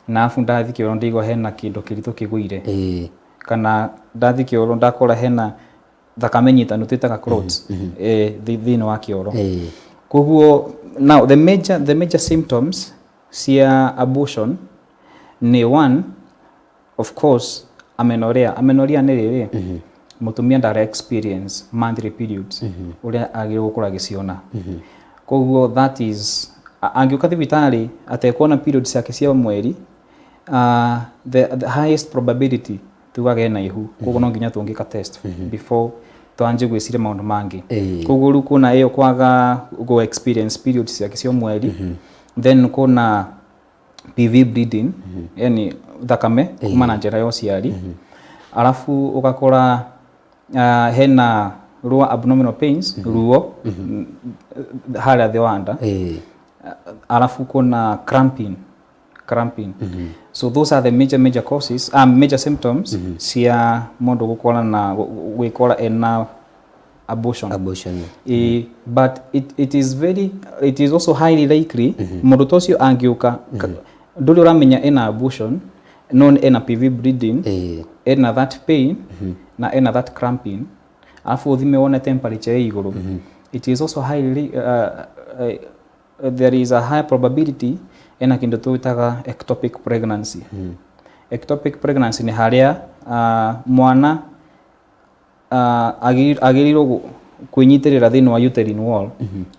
na afu ndathike oro ndigo hena kindu kirito kiguire kana ndathike oro ndakora hena thakame nyitanu twitaga clots thini wa kioro. Koguo now the major symptoms cia abortion ni one, of course, amenorrhea ni riri mutumia ndara experience monthly periods uria agirwo gukora giciona. Koguo that is angiuka thibitari atekona periods yake cia mweri the highest probability tugage na ihu. Koguo no nginya tungika test before twanje gwicire maundu mangi. Koguo ru kuna iyo kwaga go experience periods yake cia mweri then kuna PV bleeding yani thakame kuma na njira ya uciari. Alafu ukakora hena ruo abdominal pains ruo haria the wanda. Alafu kuna cramping. So those are the major causes major symptoms cia mundu gukora na gwikora ena abortion. But it is also highly likely mundu tocio angiuka nduri uramenya ena abortion no ena PV bleeding ena that pain na ena that cramping afu thime wona temperature iguru. It is also highly there is a high probability ena kindu twitaga ectopic pregnancy. Ectopic pregnancy ni haria mwana agiriro kwinyitirira thini wa uterine wall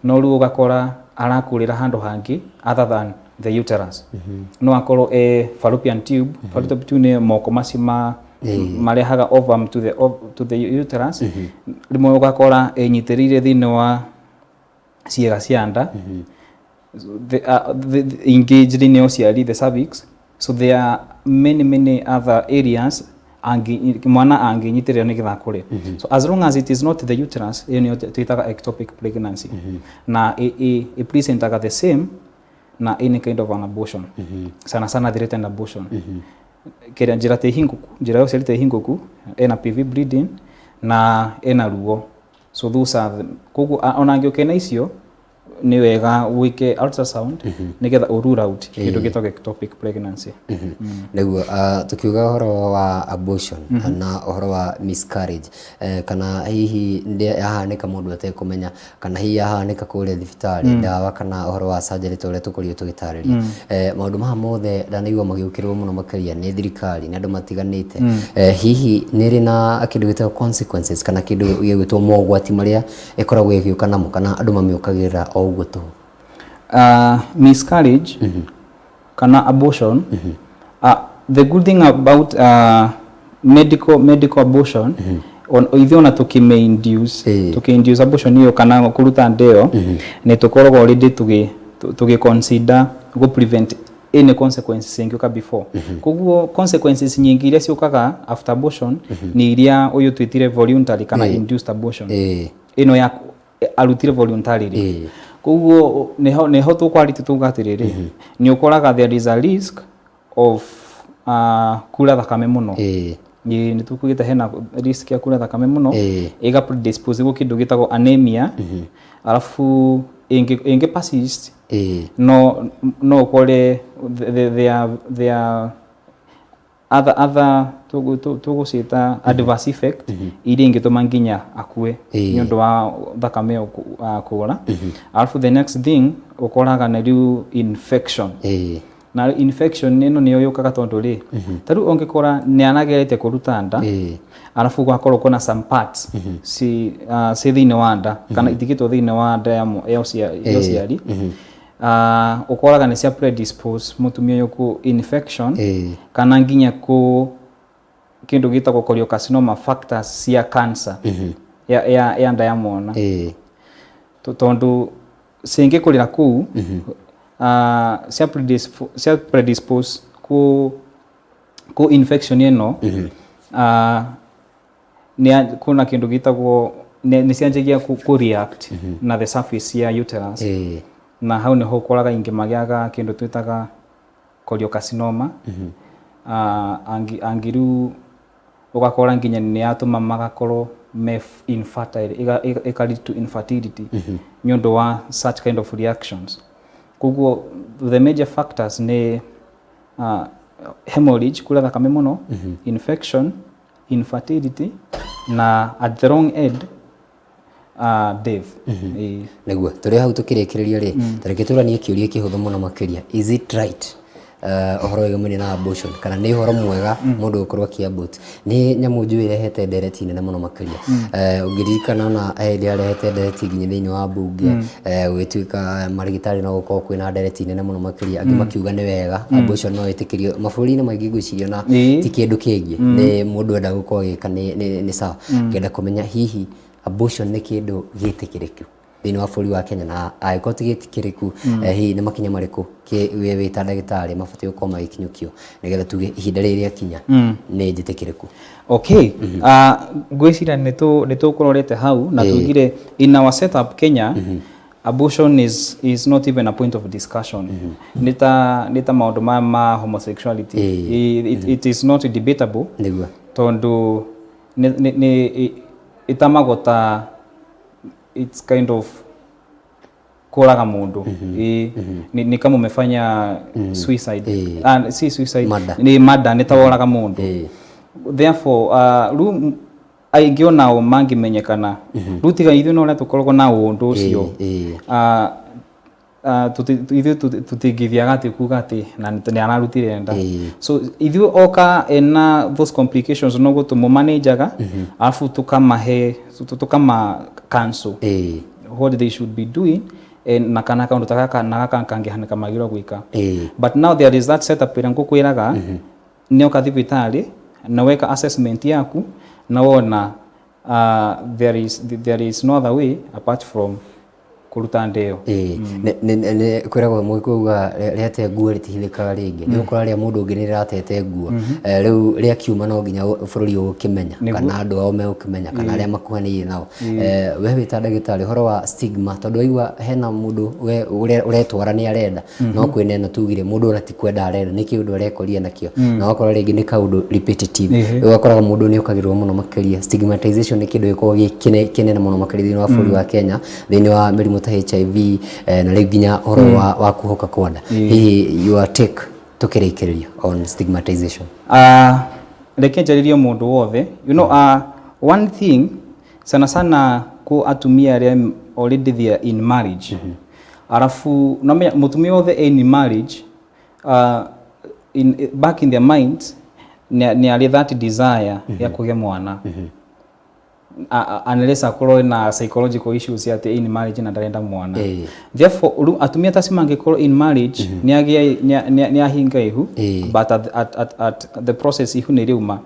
no ru ugakora arakurira handu hangi other than the uterus. No akorwo fallopian tube. Fallopian tube ni moko macima marehaga ovum to the uterus. Rimwe ugakora enyitirire thini wa ciega cia nda engaged in uciari, the cervix. So there are many other areas mwana anginyitirira nigetha kure. So as long as it is not the uterus ni tuitaga ectopic pregnancy na it presentaga the same na any kind of an abortion. Sana threatened abortion. Kera njira te hinguku, njira yo selite hinguku ena PV bleeding na ena ruo. So those are kogu onangioke na icio ni wega wike ultrasound nigetha rule out kindu gitwa ectopic pregnancy. Niguo tukiuga horo wa abortion na horo wa miscarriage kana hihi ndi yahanika mundu atekumenya kana hihi yahanika kule thibitari ndawa kana horo wa surgery tole tukurio tugitariria maundu maha mothe ndanaigua magiukirwo muno makiria ni thirikari ni andu matiganite hihi niri na kindu gitwa consequences kana kindu gitwa mogwati maria ikoragwo igiuka namo kana andu mamiukagirira o uguo tu miscarriage kana abortion. The good thing about medical abortion on either na tuki-induce abortion hiyo kana kuruta ndeo ni tukoragwo already tugi consider go prevent any consequences ingiuka before. Koguo consequences nyingi iria ciukaga after abortion ni iria uyu twitire voluntary kana induced abortion. Ino ya arutire voluntarily. Koguo neho tukwariti tugatiriri ni ukoraga there is a risk of kura thakame muno. Ni tukugita hena risk ya kura thakame muno iga predispose go kindu gitagwo anemia alafu inge persist no kore there other tugusita adverse effect iria ingituma nginya akue nyondo wa thakame kura. Alafu the next thing ukoraga na riu infection. Na infection ino niyo yukaga tondu ri taru ongekora ni anagerete kuruta nda alafu gwakorwo kuna some parts si thine wa nda kana itigitwo thine wa nda ya uciari ukoraga ni cia predispose mutumia yoku infection kana nginya ku kindu gitagwo cholangiocarcinoma factors cia cancer ya nda ya mwana tondu singe kulira ku cia predispose ku infection ino ni kuna kindu gitagwo ni cianjagia ku react na the surface ya uterus na hau niho ukoraga ingi magiaga kindu twitaga cholangiocarcinoma angiru ugakora nginya ni yatuma magakorwo infertile ika lead to infertility nyondo wa such kind of reactions. Koguo the major factors ni hemorrhage kula thakame muno, infection, infertility na at the wrong end death. Niguo turi hau tukirikiriria ri tareke turanie kiuria kihuthu muno makiria, is it right ohoro wega na abortion kana ni horo mwega mundu ukorwa kiabot ni nyamu njui rehete ndereti nene muno makiria ungiririkana na hedi arehete ndereti nginya thiini wa bunge gwituika marigitari no gukorwo kwina ndereti nene muno makiria angi makiuga ni wega abortion no itikirio maburi-ini maingi gwicirio na ti kindu kingi ni mundu enda gukorwo gika ni sawa ngenda kumenya hihi abortion ni kindu gitikiriku thini wa bũrũri wa Kenya na agĩkorwo tigitikiriku hihi ni makinya mariku we wita ndagĩtarĩ mabatie gũkorwo magĩkinyũkio nigetha tuge ihinda rĩrĩa kinya ni njitikiriku. Okay, gwĩcira nĩ tũkũrorete hau na tugire in our setup Kenya abortion is not even a point of discussion. Nita maũndũ ma homosexuality it is not debatable tondu itamagota it's kind of kuraga mundu ni kama umefanya suicide si suicide ni murder ni taworaga mundu therefore aingiona o mangi menyekana rutiga ithu no tukoragwo na undu ucio tutigithia gati kuga ati na ni anarutire nda so ithu oka ena those complications no gutumo manager afu tukama cancel what they should be doing na kana kaundu takaka na kangi hanika magiro gwika but now there is that setup ira ngukwiraga ni okathibitari na weka assessment yaku na wona there is no other way apart from kuruta ndeo ne kwiragwo mwikuga rete nguo ritihithikaga ringi ni ukora ria mundu ungi niratete nguo riu ria kiuma no nginya bururi ukimenya kana andu ao me ukimenya kana ria makuhaniire nao we wita ndagitari horo wa stigma tondu aigua hena mundu uretwara ni arenda no kwinena tugire mundu ona ti kwenda arenda niki undu arekoria nakio na wakora ringi ni kaundu repetitive ugakoraga mundu ni ukagirwo muno makiria stigmatization ni kindu giko kinene muno makiria thini wa bururi wa Kenya thini wa mirimu ta HIV na rĩu nginya horo wa kuhoka kwanda hihi your take tukirekereria on stigmatization reke njaririe mundu wothe you know one thing sana ko atumia aria already they are in marriage arafu mutumia wothe in marriage back in their minds ni ali that desire ya kugia mwana unless akorwo na psychological issues ya in marriage na ndarenda mwana therefore atumia tasimange korwo in marriage ni ahinga ihu but at the process ihu ni riuma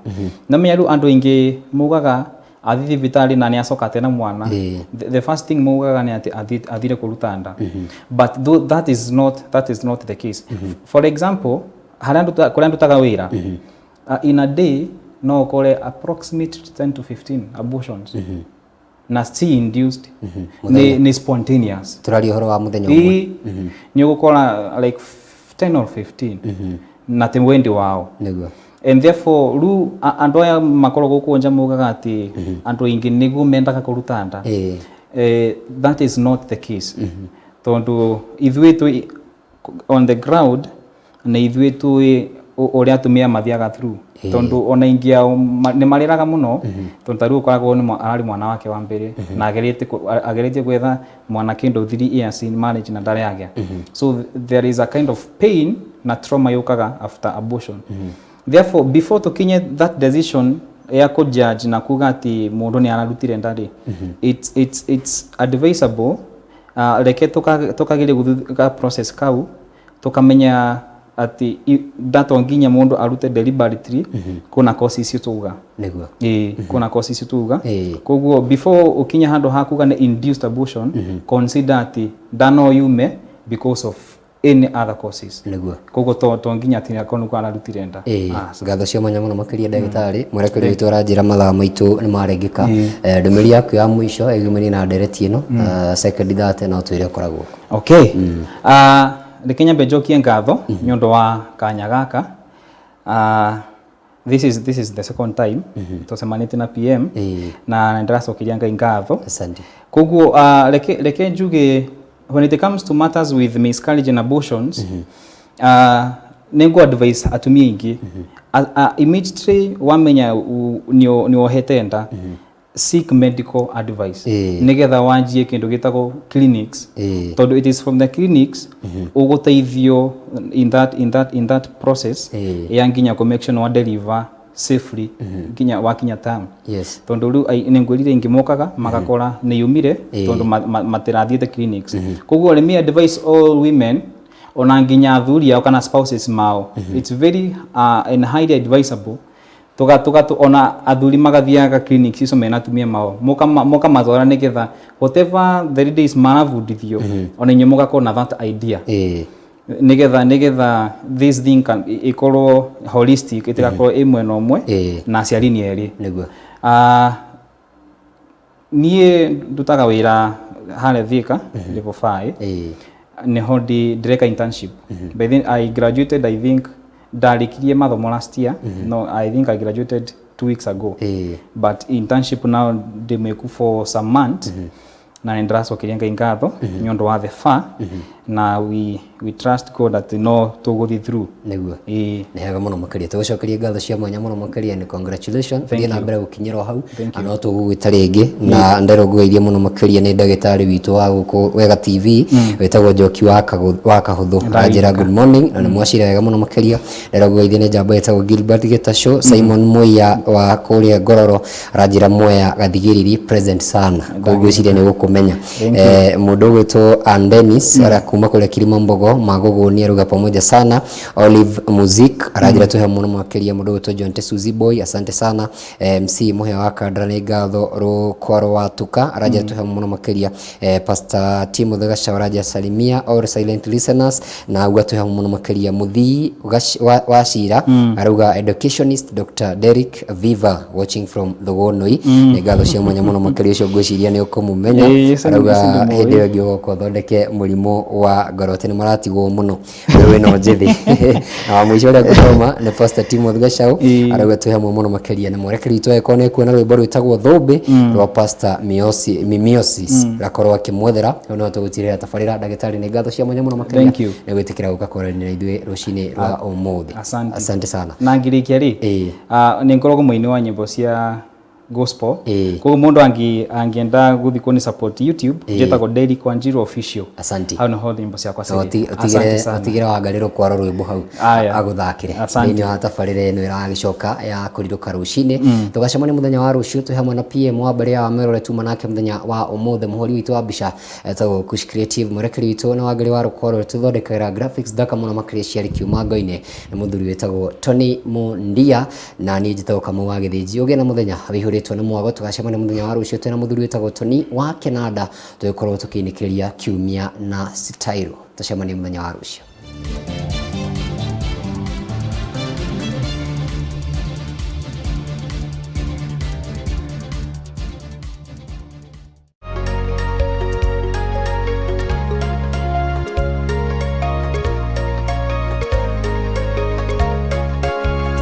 na meru andu ingi mugaga athi vitali na ni acoka tena mwana the first thing mugaga ni athire kurutanda but that is not the case for example harandu taga wira in a day no kore approximate 10 to 15 abortions na still induced ni spontaneous turali horo wa muthenya umwe ni gukora like 10 or 15 na temwendi wao niguo and therefore ru andu aya makoro gukunja mugaga ati andu ingi nigu mendaga kurutanda that is not the case tondu ithuĩ tu on the ground na ithuĩ tu uri atumia mathiaga through tondu ona ingia ni mariraga muno tondu taru ukoragwo ni arari mwana wake wa mbere na ageretie gwetha mwana kindu 3 years in marriage na ndare yake so there is a kind of pain na trauma yukaga after abortion therefore before to kinye that decision ya ko judge na kuga ati mundu ni ararutire ndari it's advisable reke tukagire guthuka process kau tukamenya ati dato nginya mundu arute deliberately kuna causes ituga niguo kuna causes ituga koguo before ukinya handu hakuga ni induced abortion consider ati dano yume because of any other causes niguo koguo to nginya ati akonu kana rutire nda ngatho cia mwanya muno makiria ndagitari mwerekeri witu aranjira mathaa maitu ni marengeka ndumiri yaku ya mwisho egumeni na ndereti ino second that no twire koragwo okay Kenya bejokie ngatho nyondo wa kanya gaka this is the second time tusemanite na PM na ndiracokiria ngai ngatho asante koguo reke njuge when it comes to matters with miscarriage and abortions nego advice atumia ingi immediately wamenya ni ohetenda seek medical advice nigetha wanjie kindu gitagwo clinics tondu it is from the clinics uguteithio in that process ya nginya ko make sure wa deliver safely nginya wakinya time tondu ru ni ngwirire ingimokaga magakora ni yumire tondu materathiete clinics koguo let me advise all women ona nginya athuri au kana spouses mao it's very and highly advisable tuga ona athuri magathiaga clinics iso mena tumia mao moka mazora nigetha whatever the days maravundithio ona inyomoga kona that idea nigetha this thing can ikorwo holistic itigakorwo imwe no mwe na ciari ni eri niguo nie ndutaga wira hale Thika level 5 ni hodi direct internship but then I graduated I think dalikirie mathomo last year no I think I graduated 2 weeks ago but internship now they make for some months na ndracokiria ngai ngatho nyondo wa the far na we trust God that no to go through niguo ni hega muno makiria tucokerie ngatho cia mwanya muno makiria ni congratulations thie na mbere gukinyirwo hau ano tugugwita ringi na nderogweirie muno makiria ni ndagitari witu wa guku Wega TV wetagwo Njoki wa Kahuthu ranjira good morning na mwashira wega muno makiria nderogweirie ni njamba yetagwo Gilbert Getasho Simon Moya wa kuria Ngororo ranjira Moya gathigiriri present sana kugwiciria ni gukumenya mundu gwitwo Dennis ara kuma kule Kilima Mbogo magogo ni aruga pamoja sana Olive Music arajira tuhe muno makiria mundu gwitwo John Tesuzi Boy asante sana MC muhe wa kadra ni ngatho rukwaro watuka arajira tuhe muno makiria Pastor Timo Thegasha arajira salimia all silent listeners na ugwa tuhe muno makiria muthi wa shira aruga educationist Dr. Derek Viva watching from the Wonoi ni ngatho cia mwanya muno makiria cio gwiciria ni ukumumenya aruga hende ngio ko thondeke murimo kwa ngorote ni maratigwo muno wewe no njethi na wa mwisho ria gusoma ni Pastor Timothy Gachau arauga twi hamwe muno makeria na mwerekeri witũ ekone kuona rwimbo rwitagwo thũmbĩ rwa Pastor Mimiosis rakorwo akimwethera no tugutirira tabarira ndagĩtarĩ nĩ ngatho cia mwanya muno makeria nĩ gwĩtĩkĩra gũka kũrania na ithuĩ rũcinĩ rwa ũmũthĩ. Asante sana na ngirikia ri nĩ ngoragwo mũini wa nyĩmbo cia gospel koguo mundu angienda guthi kuni support YouTube jetagwo Daily Wanjiru Official. Asante hau no hodhi nyimbo ciakwa ciri otigire wangarĩrwo kwaro rwĩmbo hau aguthakire thĩinĩ wa tabarĩra ĩno ĩragĩcoka ya kũrirũka rũcinĩ tũgacemania mũthenya wa rũciũ twĩ hamwe na PM wa mbere ya Merore tuma nake mũthenya wa ũmũthĩ mũhori witũ wa mbica etagwo Kush Creative mwerekeri witũ na wangari wa rũkoro tũthondekagĩra graphics thaka mũno makĩria ciarĩ kiumango-inĩ nĩ mũthuri wĩtagwo Tony Mundia na niĩ njĩtagwo Kamau wa Gĩthĩnji ũgĩe na mũthenya wĩihũrĩtwo nĩ mwago tũgacemania mũthenya wa rũciũ twĩ na mũthuri wĩtagwo Tony wa Kenada tũgĩkorwo tũkĩinĩkĩria kiumia na style tũcemanie mũthenya wa rũciũ.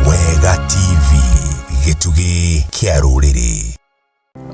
Wega TV gĩtugĩ kĩa rũrĩrĩ.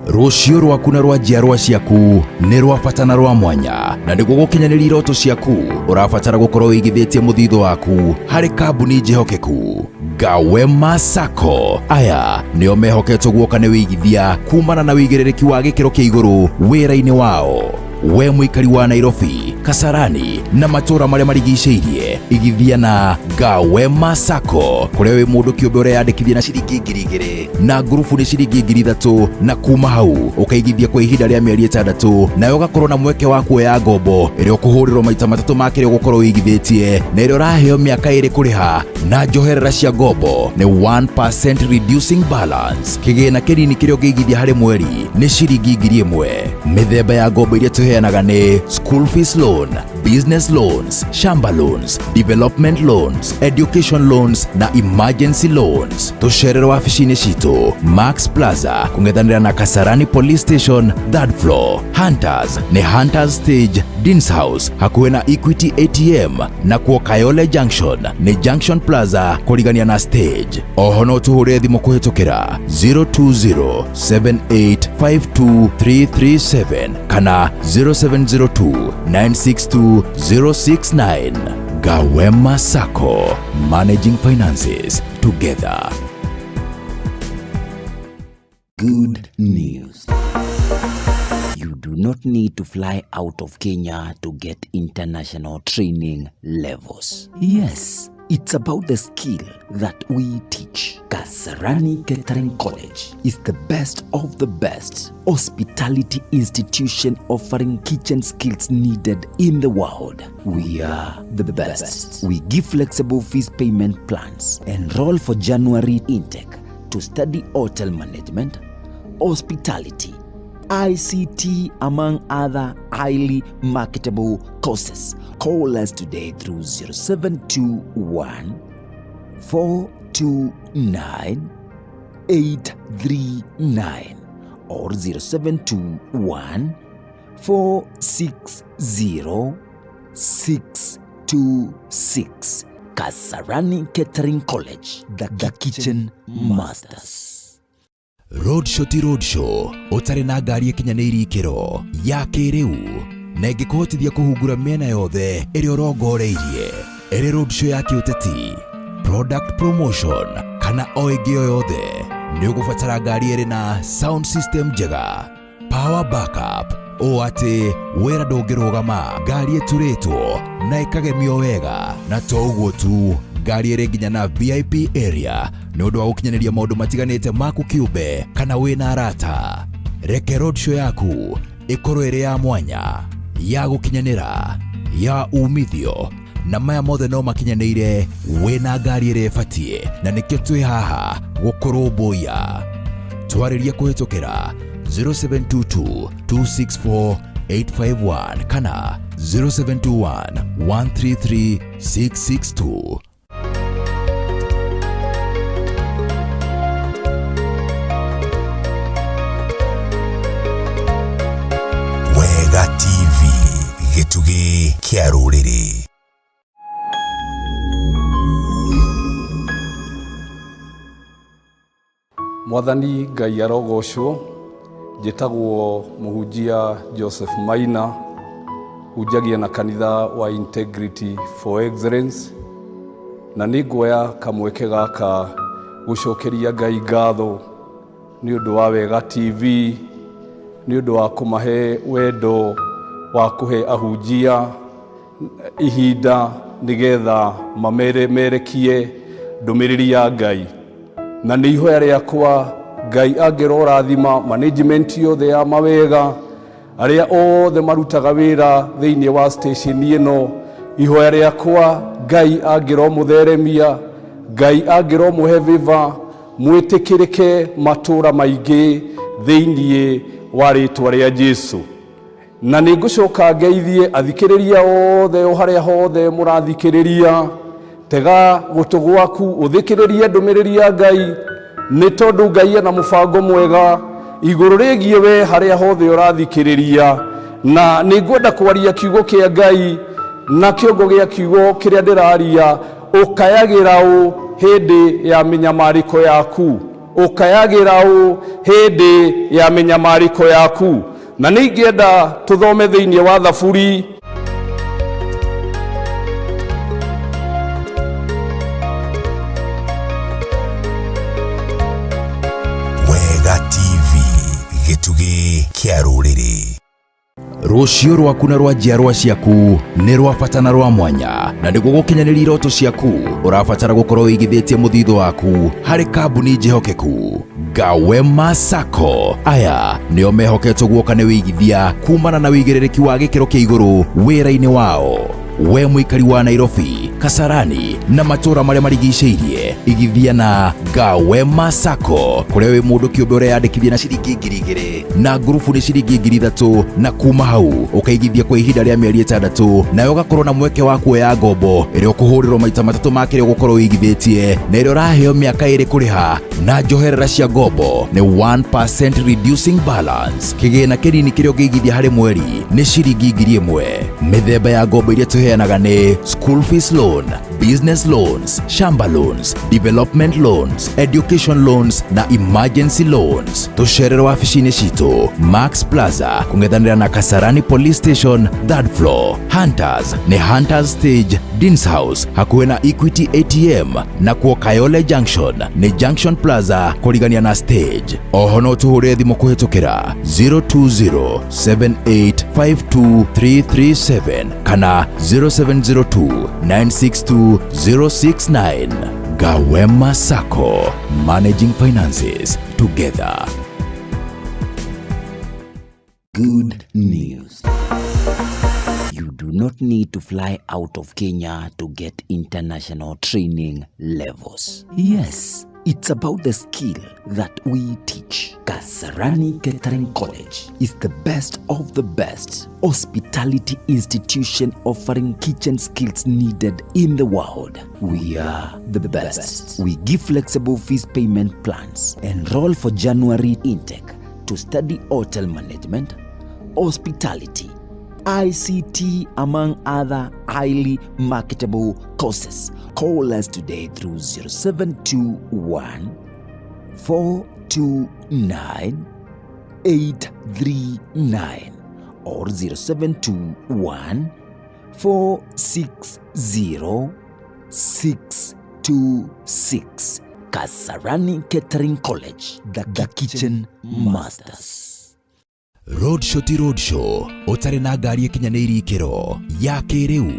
Rũciũ rwaku na rwa njiarwa ciaku nĩ rwa bata na rwa mwanya na nĩguo gũkinyanĩria iroto ciaku ũrabatara gũkorwo wĩigithĩtie mũthithũ waku harĩ kambuni njihokeku Gawema Sacco. Aya nĩo mehoketwo guoka nĩ wĩigithia kumana na wĩigĩrĩrĩki wa gĩkĩro kĩa igũrũ wĩra-inĩ wao. We mũikari wa Nairobi, Kasarani na matũra marĩa marigicĩirie igithia na Gawema Sacco kũrĩa wĩ mũndũ kĩũmbe ũreyandĩkithia na ciringi 2,000 na ngurubu nĩ ciringi 3,000 na kuma hau ũkaigithia kwa ihinda rĩa mĩeri 6 nayo ũgakorwo na mweke wa kuoya ngombo ĩrĩa ũkũhũrĩrwo maita 3 ma kĩrĩa ũgũkorwo wĩigithĩtie na ĩrĩa ũraheo mĩaka 2 kũrĩha na njoherera cia ngombo nĩ 1% reducing balance. Kĩgĩna kĩnini kĩrĩa ũngĩigithia harĩ mweri nĩ ciringi 1,000. Mĩthemba ya ngombo iria tũheanaga nĩ school fees loan, business loans, shamba loans, development loans, education loans na emergency loans. Tũcerere wabici-inĩ citũ Max Plaza kũng'ethanĩra na Kasarani Police Station 3rd floor. Hunters nĩ Hunters Stage Dean's House hakuhĩ na Equity ATM na kuo Kayole Junction nĩ Junction Plaza kũrigania na Stage. Oho no tũhũrĩre thimũ kũhĩtũkĩra 02078523337 kana 0702962069. Gawema Sacco, managing finances together. Good news. You do not need to fly out of Kenya to get international training levels. Yes, it's about the skill that we teach. Kasarani Catering College is the best of the best hospitality institution offering kitchen skills needed in the world. We are the best. We give flexible fees payment plans. Enroll for January intake to study hotel management, hospitality, ICT, among other highly marketable courses. Call us today through 0721 429 839 or 0721 460 626. Kasarani Catering College, the kitchen masters. Roadshow ti roadshow ũtarĩ na ngari ĩkinyanĩirie ikĩro ya kĩrĩu na ĩngĩkũhotithia kũhungura mĩena yothe ĩrĩa ũrongoreirie. Ĩrĩ roadshow ya kĩũteti, product promotion kana o ĩngĩ o yothe nĩ ũgũbatara ngari ĩrĩ na sound system njega, power backup o atĩ wĩra ndũngĩrũgama, ngari ĩturĩtwo na ĩkagemio wega. Na to ũguo tu, ngari ĩrĩ nginya na VIP area nĩ ũndũ wa gũkinyanĩria maũndũ matiganĩte maku kĩũmbe kana wĩna arata. Reke roadshow yaku ĩkorwo ĩrĩ ya mwanya, ya gũkinyanĩra, ya umithio na maya mothe no makinyanĩire wĩna ngari ĩrĩa ĩbatiĩ, na nĩkĩo twĩ haha gũkũrũmbũiya. Twarĩria kũhĩtũkĩra 0722 264 851 kana 0721 133 662. Wega TV gĩtugĩ kĩa rũrĩrĩ. Mwathani Ngai arogocwo. Njĩtagwo Mũhunjia Joseph Maina, hunjagia na kanitha wa Integrity for Excellence, na nĩngwoya kamweke gaka gũcokeria Ngai ngatho nĩ ũndũ wa Wega TV, nĩ ũndũ wa kũmahe wendo wa kũhe ahunjia ihinda nĩgetha mamerekie ndũmĩrĩri ya Ngai. Na nĩ ihoya rĩakwa Ngai angĩrorathima management yothe ya Mawega, arĩa othe marutaga wĩra thĩinĩ wa station ĩno. Ihoya rĩakwa Ngai angĩromũtheremia, Ngai angĩromũhe viva, mwĩtĩkĩrĩke matũra maingĩ thĩinĩ wa rĩtwa rĩa Jesu. Na nĩngũcoka ngeithie athikĩrĩria othe o harĩa hothe mũrathikĩrĩria. Tega gũtũ gwaku ũthikĩrĩrie ndũmĩrĩri ya Ngai, nĩ tondũ Ngai ena mũbango mwega igũrũ rĩgiĩ we harĩa hothe ũrathikĩrĩria. Na nĩngwenda kwaria kiugo kĩa Ngai na kĩongo gĩa kiugo kĩrĩa ndĩraria ũkayagĩra ũ hĩndĩ ya mĩnyamarĩko yaku, ũkayagĩra ũ hĩndĩ ya mĩnyamarĩko yaku. Na nĩingĩenda tũthome thĩinĩ wa Thaburi Wega TV, gĩtugĩ kĩa rũrĩrĩ. Rũciũ rwaku na rwa njiarwa ciaku nĩ rwa bata na rwa mwanya, na nĩguo gũkinyanĩria iroto ciaku ũrabatara gũkorwo wĩigithĩtie mũthithũ waku harĩ kambuni njĩhokeku Gawema Sacco. Aya nĩo mehoketwo guoka nĩ wĩigithia kumana na wĩigĩrĩrĩki wa gĩkĩro kĩa igũrũ wĩra-inĩ wao. We mũikari wa Nairobi, Kasarani na matũra marĩa marigicĩirie, igithia na Gawema Sacco, kũrĩa wĩ mũndũ kĩũmbe ũreyandĩkithia na ciringi 2,000 na ngurubu nĩ ciringi 3,000, na kuma hau ũkaigithia kwa ihinda rĩa mĩeri 6, nayo ũgakorwo na mweke wa kuoya ngombo ĩrĩa ũkũhũrĩrwo maita 3 ma kĩrĩa ũgũkorwo wĩigithĩtie, na ĩrĩa ũraheo mĩaka 2 kũrĩha, na njoherera cia ngombo nĩ 1% reducing balance. Kĩgĩna kĩnini kĩrĩa ũngĩigithia harĩ mweri nĩ ciringi 1,000. Mĩthemba ya ngombo iria tũheanaga nĩ school fees loan, business loans, shamba loans, development loans, education loans na emergency loans. Tũcererwo wabici-inĩ citũ Max Plaza kũng'ethanĩra na Kasarani Police Station 3rd floor. Hunters nĩ Hunters Stage, Dean's House hakuhĩ na Equity ATM, na kuo Kayole Junction nĩ Junction Plaza kũrigania na Stage. Oho no tũhũrĩre thimũ kũhĩtũkĩra 02078523337 kana 0702962069. Gawema Sacco, managing finances together. Good news. You do not need to fly out of Kenya to get international training levels. Yes, it's about the skill that we teach. Kasarani Catering College is the best of the best hospitality institution offering kitchen skills needed in the world. We are the best. We give flexible fees payment plans. Enroll for January intake to study hotel management, hospitality, ICT, among other highly marketable courses. Call us today through 0721 429 839 or 0721 460 626. Kasarani Catering College, the kitchen masters. Roadshow ti roadshow ũtarĩ na ngari ĩkinyanĩirie ikĩro ya kĩrĩu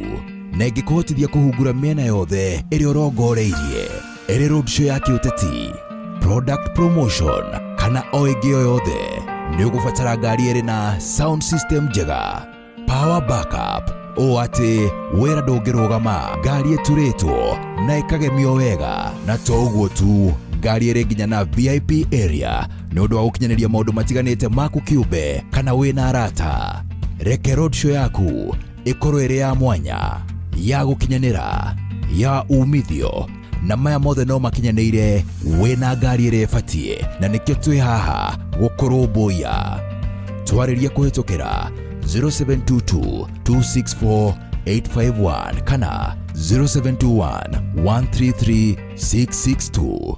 na ĩngĩkũhotithia kũhungura mĩena yothe ĩrĩa ũrongoreirie. Ĩrĩ roadshow ya kĩũteti, product promotion kana o ĩngĩ o yothe, nĩ ũgũbatara ngari ĩrĩ na sound system njega, power backup, o atĩ wĩra ndũngĩrũgama, ngari ĩturĩtwo na ĩkagemio wega. Na to ũguo tu, ngari ĩrĩ nginya na VIP area nĩ ũndũ wa gũkinyanĩria maũndũ matiganĩte maku kĩũmbe kana wĩna arata. Reke roadshow yaku ĩkorwo ĩrĩ ya mwanya, ya gũkinyanĩra, ya umithio, na maya mothe no makinyanĩire wĩna ngari ĩrĩa ĩbatiĩ, na nĩkĩo twĩ haha gũkũrũmbũiya. Twarĩria kũhĩtũkĩra 0722 264 851 kana 0721 133 662.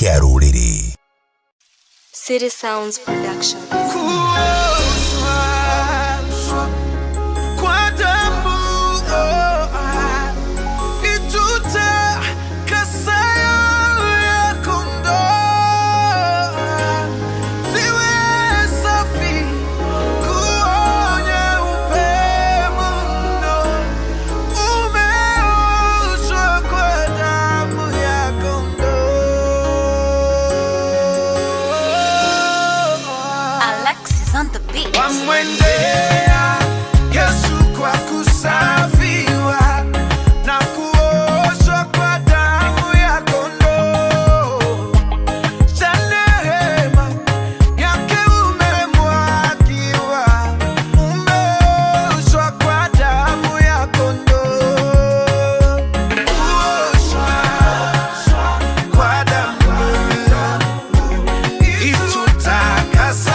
kia ruriri. City Sounds Production. Wamwendea Yesu kwa kusafiwa na kuoshwa kwa damu ya kondoo. Cha neema yake umemwagiwa, umeoshwa kwa damu ya kondoo. Kuoshwa kwa damu itutakasa.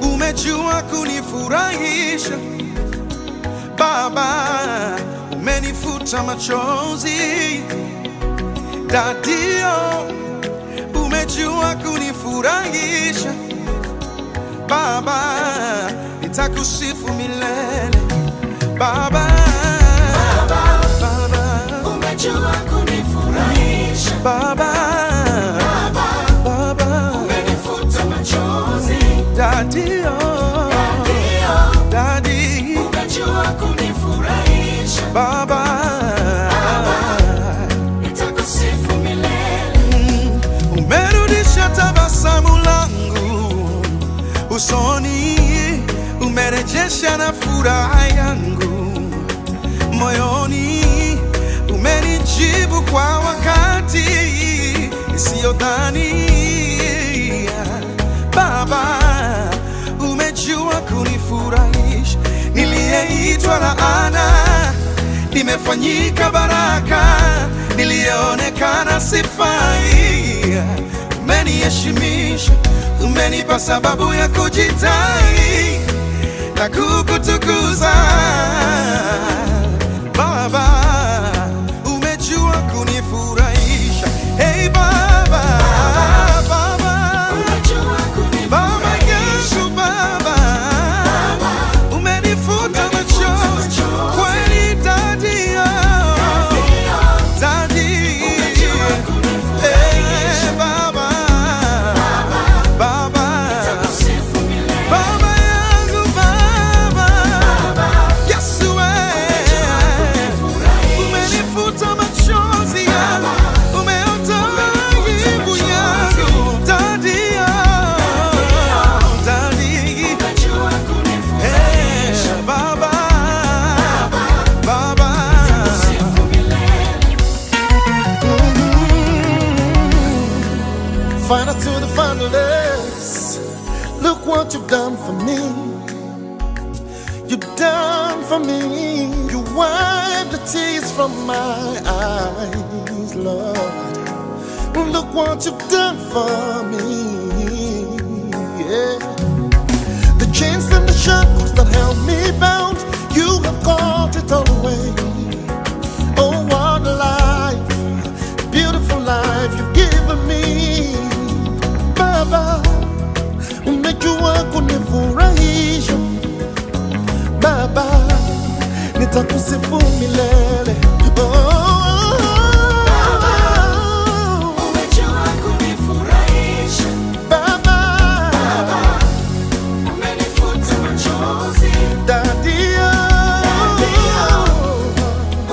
umejua kunifurahisha Baba, umenifuta machozi. Dadio, umejua kunifurahisha Baba, nitakusifu milele Baba. Baba, umejua kunifurahisha Baba. Baba, umenifuta machozi. Dadio, Daddy, umejua kunifurahisha Baba. Nitakusifu milele. Umerudisha tabasamu maisha na furaha yangu moyoni. Umenijibu kwa wakati isiyodhania. Baba, umejua kunifurahisha. Niliyeitwa laana nimefanyika baraka, niliyeonekana sifai umeniheshimisha. Umenipa sababu ya kujitai na kukutukuza. Baba, umejua kunifurahisha. Hey Baba, Baba, umejua kunifurahisha. Baba yangu Baba, umenifuta machozi kweli Daddy, Daddy, umejua kunifurahisha. Baba, Baba, nitakusifu milele. Baba yangu Baba, Yesu umenifuta machozi yangu, umeondoa aibu yangu. Daddy, Daddy, umejua kunifurahisha. Baba, Baba, nitakusifu milele. Final to the finalists, look what you've done for me. You've done for me. You wiped the tears from my eyes, Lord. Look what you've done for me. Yeah. The chains and the shackles that held me bound, you have caught it all away. Oh, what a life, beautiful life you've given me. Baba, umejua kunifurahisha. Baba, nitakusifu milele. Baba, umejua kunifurahisha. Baba, umenifuta machozi. Daddy,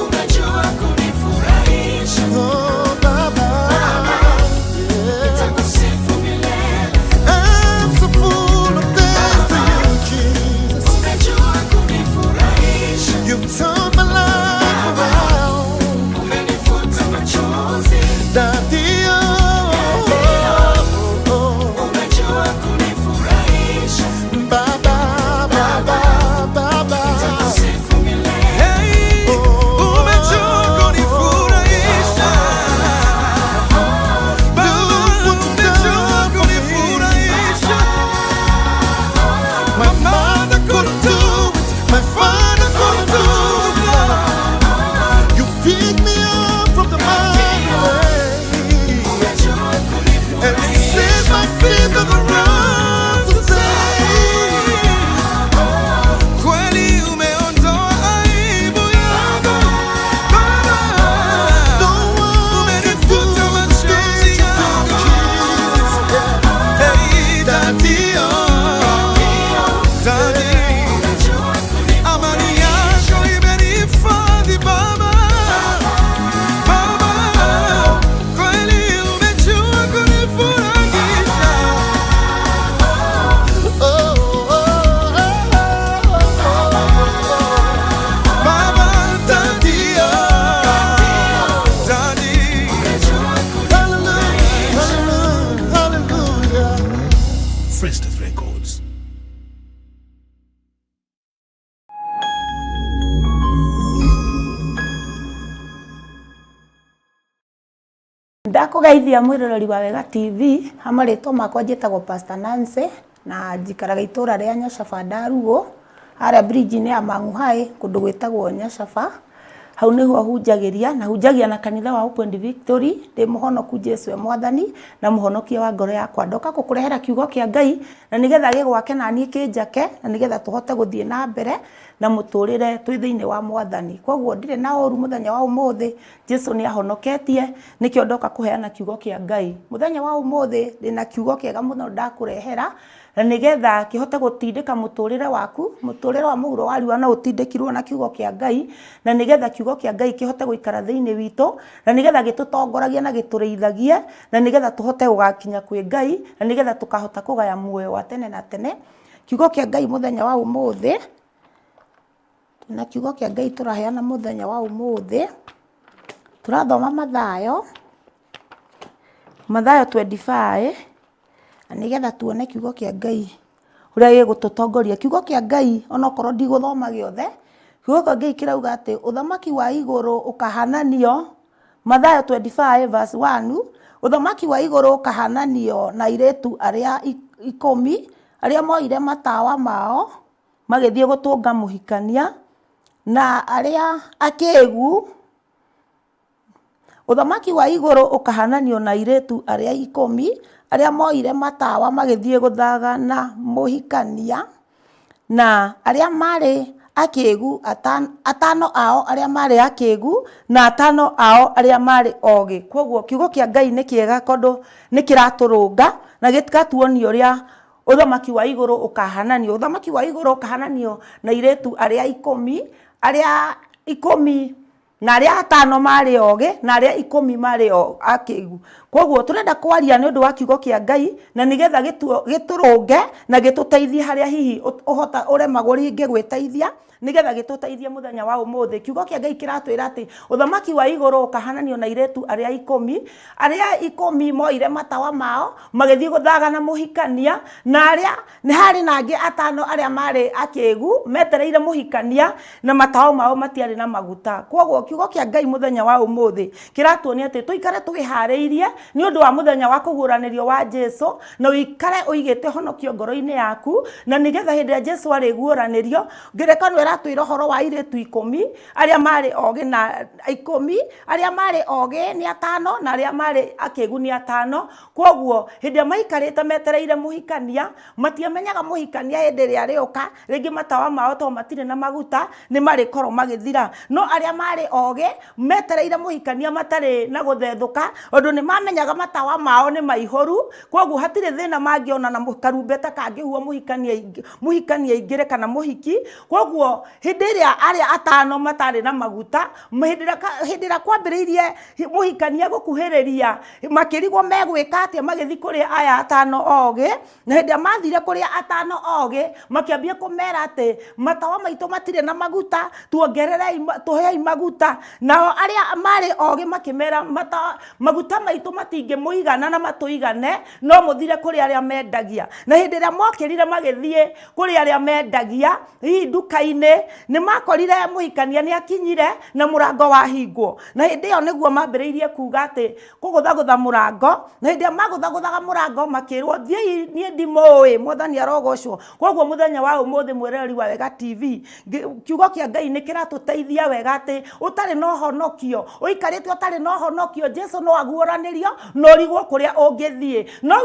umejua kunifurahisha. Oh Baba, nitakusifu milele. I'm so full of thanks to you, Jesus. Umejua kunifurahisha. You've turned my life around. Umenifuta machozi. Daddy, umejua kunifurahisha. Baba, Baba, Baba, nitakusifu milele. Hey, umejua kunifurahisha. Baba, umejua kunifurahisha. My mother couldn't do it, my father couldn't do it. You picked me up from the miry way and set my feet on the road to stay. Kweli umeondoa aibu yangu. Baba, umenifuta machozi yangu. Hey Daddy, Daddy, amani yako imenihifadhi Baba. Baba, kweli umejua kunifurahisha. Baba, Daddy, Daddy, Hallelujah, hallelujah. Frestas Records. Ndakugeithia mwiroreri wa Wega TV, hamarĩtwo makwa njĩtagwo Pastor Nancy na njikaraga itũra rĩa Nyacaba Ndarugo, haria bridge-inĩ ya Mang'uhai kũndũ gwĩtagwo Nyacaba. Hau nĩho hunjagĩria na hunjagia na kanitha wa Open Victory. Ndĩ mũhonoku Jesu e Mwathani na mũhonokia wa ngoro yakwa. Ndoka gũkũrehera kiugo kĩa Ngai na nĩgetha gĩgwake na niĩ kĩnjake na nĩgetha tũhote gũthiĩ na mbere na mũtũrĩre twĩ thĩinĩ wa Mwathani. Koguo ndirĩ na ũru mũthenya wa ũmũthĩ. Jesu nĩ ahonoketie, nĩkĩo ndoka kũheana kiugo kĩa Ngai. Mũthenya wa ũmũthĩ ndĩna kiugo kĩega mũno ndakũrehera na nĩgetha kĩhote gũtindĩka mũtũrĩre waku, mũtũrĩre wa mũhuro wa riũa no ũtindĩkirwo na kiugo kĩa Ngai, na nĩgetha kiugo kĩa Ngai kĩhote gũikara thĩinĩ witũ, na nĩgetha gĩtũtongoragie na gĩtũrĩithagie, na nĩgetha tũhote gũgakinya kwĩ Ngai, na nĩgetha tũkahota kũgaya muoyo wa tene na tene. Kiugo kĩa Ngai mũthenya wa ũmũthĩ Na kiugo kĩa Ngai tũraheana mũthenya wa ũmũthĩ. Tũrathoma Mathayo 25 na nĩgetha tuone kiugo kĩa Ngai ũrĩa gĩgũtũtongoria. Kiugo kĩa Ngai onokorwo ndigũthoma gĩothe, kiugo kĩa Ngai kĩrauga atĩ ũthamaki wa igũrũ ũkahananio. Mathayo 25 verse 1, ũthamaki wa igũrũ ũkahananio na airĩtu arĩa 10 arĩa moire matawa mao magĩthiĩ gũtũnga mũhikania, na arĩa akĩĩgu. Ũthamaki wa igũrũ ũkahananio na airĩtu arĩa 10 arĩa moire matawa magĩthiĩ gũthaga na mũhikania, na arĩa marĩ akĩĩgu atano ao arĩa marĩ akĩĩgu na atano ao arĩa marĩ ogĩ. Koguo kiugo kĩa Ngai nĩ kĩega tondũ nĩ kĩratũrũnga na gĩtigatuonia ũrĩa ũthamaki wa igũrũ ũkahananio. Ũthamaki wa igũrũ ũkahananio na airĩtu arĩa 10 na arĩa atano marĩ ogĩ na arĩa 10 marĩ akĩĩgu. Koguo tũrenda kwaria nĩ ũndũ wa kiugo kĩa Ngai na nĩgetha gĩtũrũnge na gĩtũteithie harĩa hihi ũhota ũremagwo rĩngĩ gwĩteithia, nĩgetha gĩtũteithie mũthenya wa ũmũthĩ. Kiugo kĩa Ngai kĩratwĩra atĩ ũthamaki wa igũrũ ũkahananio na airĩtu arĩa 10 moire matawa mao magĩthiĩ gũthaga na mũhikania, na arĩa nĩ harĩ nangĩ atano arĩa marĩ akĩĩgu metereire mũhikania na matawa mao matiarĩ na maguta. Koguo kiugo kĩa Ngai mũthenya wa ũmũthĩ kĩratuonia atĩ tũikare tũgĩharĩirie nĩ ũndũ wa mũthenya wa kũguũranĩrio wa Jesũ, na ũikare ũigĩte honokio ngoro-inĩ yaku, na nĩgetha hĩndĩ ĩrĩa Jesũ arĩguũranĩrio, ngerekano ĩratwĩra ũhoro wa airĩtu 10 arĩa marĩ ogĩ na 10 arĩa marĩ ogĩ nĩ 5 na arĩa marĩ akĩĩgu nĩ 5. Koguo hĩndĩ ĩrĩa maikarĩte metereire mũhikania, matiamenyaga mũhikania hĩndĩ ĩrĩa arĩũka, rĩngĩ matawa mao to matirĩ na maguta nĩ marĩkorwo magĩthira. No arĩa marĩ ogĩ metereire mũhikania matarĩ na gũthethũka, ũndũ nĩ mamenyaga matawa mao nĩ maihũru, koguo hatirĩ thĩna mangĩona na karumbeta kangĩhuo mũhikania aingĩre kana mũhiki. Koguo hĩndĩ ĩrĩa arĩa atano matarĩ na maguta, hĩndĩ ĩrĩa kwambĩrĩirie mũhikania gũkuhĩrĩria, makĩrigwo megwĩka atĩa magĩthiĩ kũrĩa aya atano ogĩ, na hĩndĩ ĩrĩa mathire kũrĩa atano ogĩ makĩambia kũmera atĩ matawa maitũ matirĩ na maguta, tuongererei tũhei maguta. Nao arĩa marĩ ogĩ makĩmera maguta maitũ matingĩmũigana na matũigane, no mũthire kũrĩ arĩa mendagia. Na hĩndĩ ĩrĩa mokĩrire magĩthiĩ kũrĩ arĩa mendagia hihi nduka-inĩ, nĩ makorire mũhikania nĩ akinyire na mũrango wahingwo, na hĩndĩ ĩyo nĩguo mambĩrĩirie kuga atĩ kũgũthagũtha mũrango, na hĩndĩ ĩrĩa magũthagũthaga mũrango makĩrwo thiĩ niĩ ndimũĩ, Mwathani arogocwo. Koguo mũthenya wa ũmũthĩ mwĩroreri wa Wega TV, kiugo kĩa Ngai nĩ kĩratũteithia wega atĩ ũtarĩ na ũhonokio, ũikarĩte ũtarĩ na ũhonokio, Jesũ no aguũranĩrio na ũrigwo kũrĩa ũngĩthiĩ. No